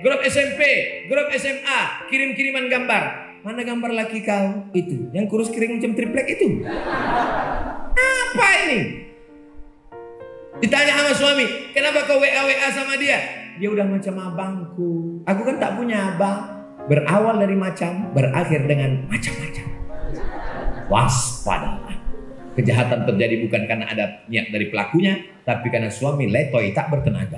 grup SMP, grup SMA, kirim-kiriman gambar. Mana gambar laki kau? Itu yang kurus kering macam triplek itu. Apa ini? Ditanya sama suami, kenapa kau WA sama dia? Dia udah macam abangku. Aku kan tak punya abang. Berawal dari macam, berakhir dengan macam-macam. Waspadalah. Kejahatan terjadi bukan karena ada niat dari pelakunya, tapi karena suami letoy tak bertenaga.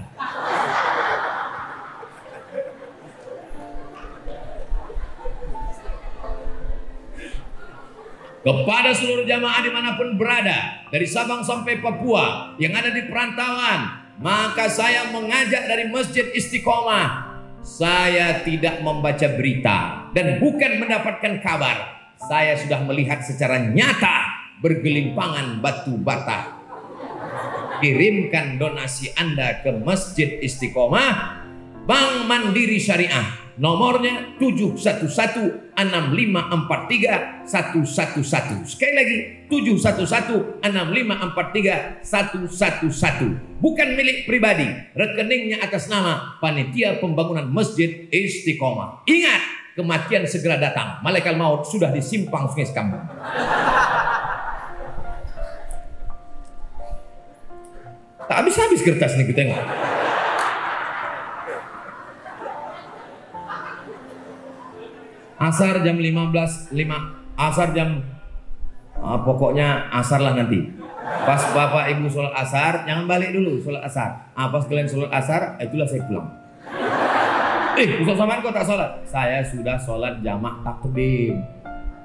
Kepada seluruh jamaah dimanapun berada, dari Sabang sampai Papua yang ada di perantauan, maka saya mengajak dari Masjid Istiqomah. Saya tidak membaca berita dan bukan mendapatkan kabar. Saya sudah melihat secara nyata bergelimpangan batu bata. Kirimkan donasi Anda ke Masjid Istiqomah, Bank Mandiri Syariah. Nomornya 711-6543-111. Sekali lagi 711-6543-111. Bukan milik pribadi. Rekeningnya atas nama Panitia Pembangunan Masjid Istiqomah. Ingat, kematian segera datang. Malaikat maut sudah di simpang Sungai Sekambang. Tak habis-habis kertas nih kita tengok. Asar jam 15.05. Asar jam pokoknya asar lah nanti. Pas Bapak Ibu sholat asar, jangan balik dulu sholat asar. Pas kalian sholat asar, itulah saya pulang. Ustaz Saman kok tak sholat? Saya sudah sholat jamak takdim.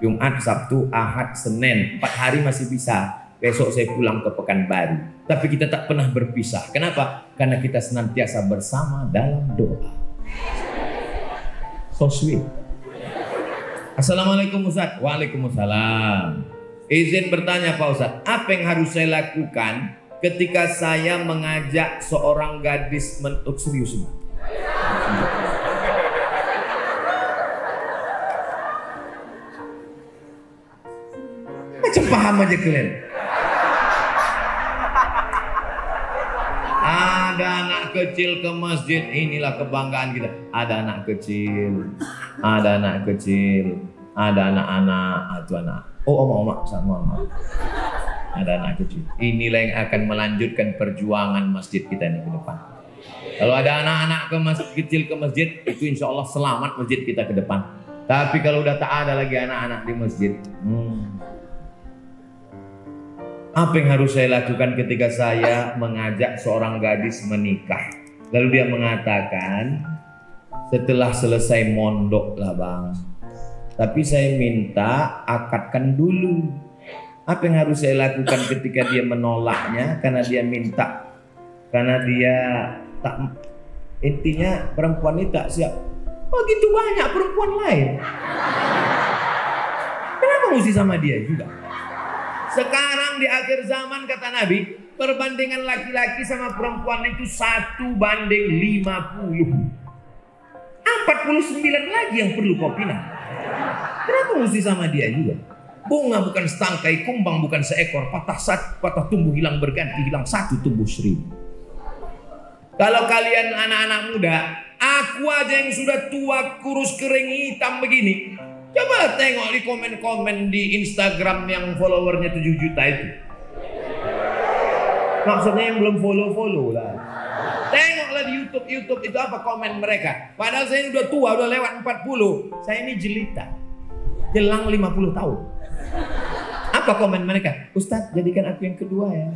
Jumat, Sabtu, Ahad, Senin, 4 hari masih bisa. Besok saya pulang ke Pekanbaru. Tapi kita tak pernah berpisah. Kenapa? Karena kita senantiasa bersama dalam doa. So sweet. Assalamualaikum Ustaz. Waalaikumsalam. Izin bertanya Pak Ustaz, apa yang harus saya lakukan ketika saya mengajak seorang gadis serius? Macam paham aja kalian. Ada anak kecil ke masjid, inilah kebanggaan kita. Ada anak kecil, ada anak kecil, ada anak-anak, itu anak. Oh, oma-oma, sama mama. Ada anak kecil. Inilah yang akan melanjutkan perjuangan masjid kita ini ke depan. Kalau ada anak-anak kecil ke masjid, itu insya Allah selamat masjid kita ke depan. Tapi kalau udah tak ada lagi anak-anak di masjid, apa yang harus saya lakukan ketika saya mengajak seorang gadis menikah? Lalu dia mengatakan, setelah selesai mondok lah bang, tapi saya minta akadkan dulu. Apa yang harus saya lakukan ketika dia menolaknya? Karena dia minta, karena dia tak, intinya perempuan ini tak siap. Oh gitu banyak perempuan lain. Kenapa mesti sama dia juga? Sekarang di akhir zaman kata Nabi, perbandingan laki-laki sama perempuan itu 1:50. 49 lagi yang perlu kau pinang. Kenapa mesti sama dia juga? Bunga bukan setangkai, kumbang bukan seekor, patah tumbuh hilang berganti, hilang satu tumbuh 1000. Kalau kalian anak-anak muda, aku aja yang sudah tua, kurus, kering, hitam begini, coba tengok di komen-komen di Instagram yang followernya 7 juta itu. Maksudnya yang belum follow lah. Tengoklah di YouTube itu apa komen mereka. Padahal saya ini udah tua, udah lewat 40. Saya ini jelita. Jelang 50 tahun. Apa komen mereka? Ustadz, jadikan aku yang kedua ya.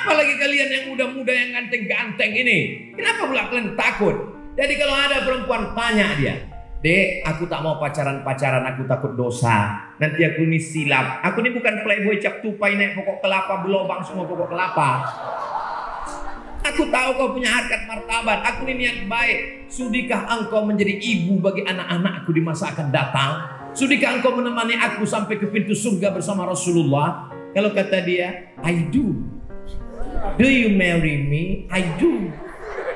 Apalagi kalian yang muda-muda yang ganteng-ganteng ini. Kenapa pula kalian takut? Jadi kalau ada perempuan tanya dia, Dek, aku tak mau pacaran-pacaran, aku takut dosa. Nanti aku ini silap. Aku ini bukan playboy cap tupai naik pokok kelapa, belobang semua pokok kelapa. Aku tahu kau punya harkat martabat. Aku ini niat baik. Sudikah engkau menjadi ibu bagi anak-anakku di masa akan datang? Sudikah engkau menemani aku sampai ke pintu surga bersama Rasulullah? Kalau kata dia, I do. Do you marry me? I do.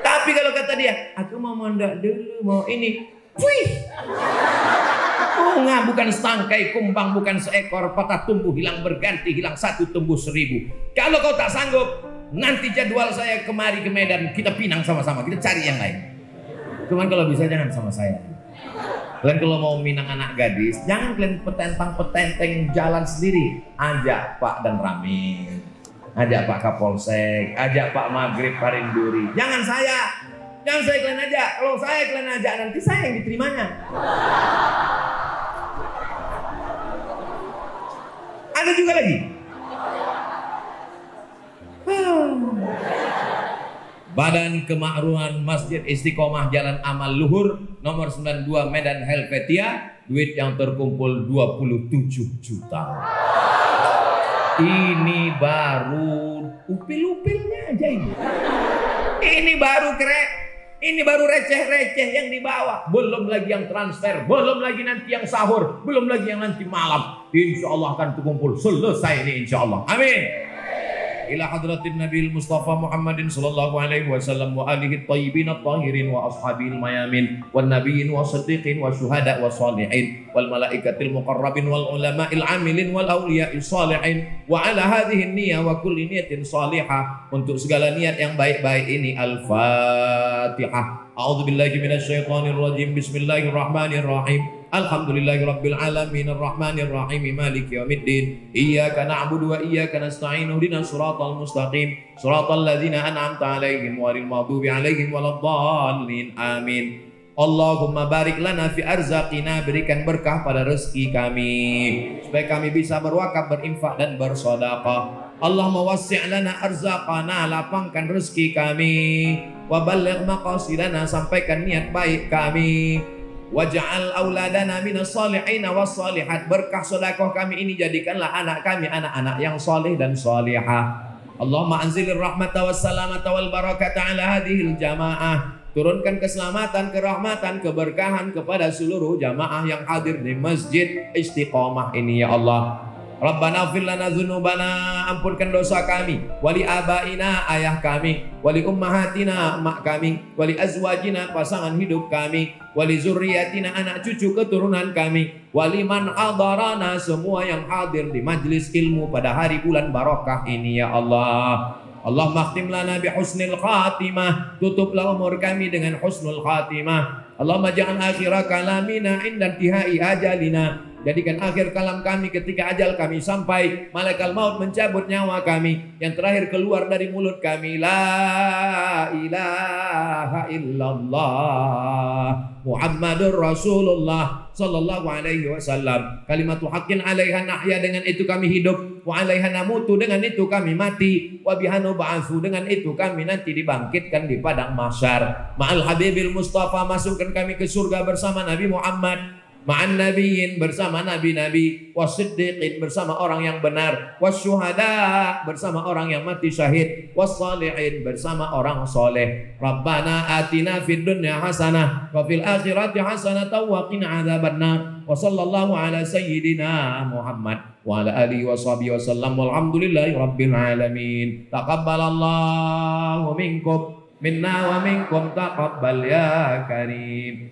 Tapi kalau kata dia, aku mau mondok dulu, mau ini. Wih. Bunga bukan setangkai, kumbang bukan seekor, patah tumbuh hilang berganti, hilang satu tumbuh 1000. Kalau kau tak sanggup, nanti jadwal saya kemari ke Medan, kita pinang sama-sama, kita cari yang lain. Cuman kalau bisa jangan sama saya. Kalian kalau mau minang anak gadis, jangan kalian petentang-petenteng jalan sendiri. Ajak Pak dan Rame. Ajak Pak Kapolsek, ajak Pak Maghrib Parinduri. Jangan saya kalian ajak. Kalau saya kalian ajak, nanti saya yang diterimanya. Ada juga lagi. Badan Kemakruhan Masjid Istiqomah Jalan Amal Luhur nomor 92 Medan Helvetia, duit yang terkumpul 27 juta. Ini baru upil-upilnya aja ini. Ini baru ini baru receh-receh yang dibawa. Belum lagi yang transfer, belum lagi nanti yang sahur, belum lagi yang nanti malam. Insya Allah akan terkumpul selesai ini insya Allah. Amin. Ila hadratin Nabil Mustafa Muhammadin sallallahu alaihi wasallam wa alihi at-tayyibin at-tahirin wa ashabil mayamin wan nabiyyin wa siddiqin wa syuhada wa salihin wal malaikatil muqarrabin wal ulama'il amilin wal awliya'is salihin wa ala hadhihi an-niyyah wa kulli niyatin salihah. Untuk segala niat yang baik-baik ini Al-Fatihah. A'udzubillahi minasyaitonir rajim. Bismillahirrahmanirrahim. Alhamdulillahirabbil alamin arrahmanir rahim maliki yaumiddin iyyaka na'budu wa iyyaka nasta'in ihdinas siratal mustaqim siratal ladzina an'amta 'alaihim ghairil maghdubi 'alaihim waladdallin amin. Allahumma barik lana fi arzaqina, berikan berkah pada rezeki kami supaya kami bisa berwakaf, berinfak dan bersedekah. Allahumma wassi' lana arzaqana, lapangkan rezeki kami. Wa balligh maqasidana, sampaikan niat baik kami. Waj'al auladana minas salihin was salihat, berkah sedekah kami ini jadikanlah anak kami anak-anak yang saleh dan salihah. Allahumma anzilir rahmata was salamata wal barakata ala hadhil jamaah, turunkan keselamatan, kerahmatan, keberkahan kepada seluruh jamaah yang hadir di Masjid Istiqomah ini ya Allah. Rabbana ighfir lana dzunubana, ampunkan dosa kami, wali abaina, ayah kami, wali ummahatina, emak kami, wali azwajina, pasangan hidup kami, wali zurriyatina, anak cucu keturunan kami, wali man hadarana, semua yang hadir di majlis ilmu pada hari bulan barokah ini ya Allah. Allahumma khtim lana bi husnil khatimah, tutuplah umur kami dengan husnul khatimah. Allahumma ja'al akhira kalamina inda intihai ajalina, jadikan akhir kalam kami ketika ajal kami sampai, malaikat maut mencabut nyawa kami, yang terakhir keluar dari mulut kami la ilaha illallah Muhammadur Rasulullah sallallahu alaihi wasallam, kalimatu haqqin 'alaiha nahya, dengan itu kami hidup, wa 'alaiha namutu, dengan itu kami mati, wa biha nub'atsu, dengan itu kami nanti dibangkitkan di padang mahsyar. Ma'al habibil mustafa, masukkan kami ke surga bersama Nabi Muhammad, ma'an nabiyyin, bersama nabi-nabi, wasiddiqin, bersama orang yang benar, wasyuhada, bersama orang yang mati syahid, wassalihin, bersama orang soleh. Rabbana atina fid dunya hasanah wa fil akhirati hasanah wa qina adzabannar. Wa sallallahu ala sayyidina Muhammad wa ala alihi wa sahbihi wasallam, walhamdulillahi rabbil alamin. Taqabbalallahu minkum minna wa minkum taqabbal ya karim.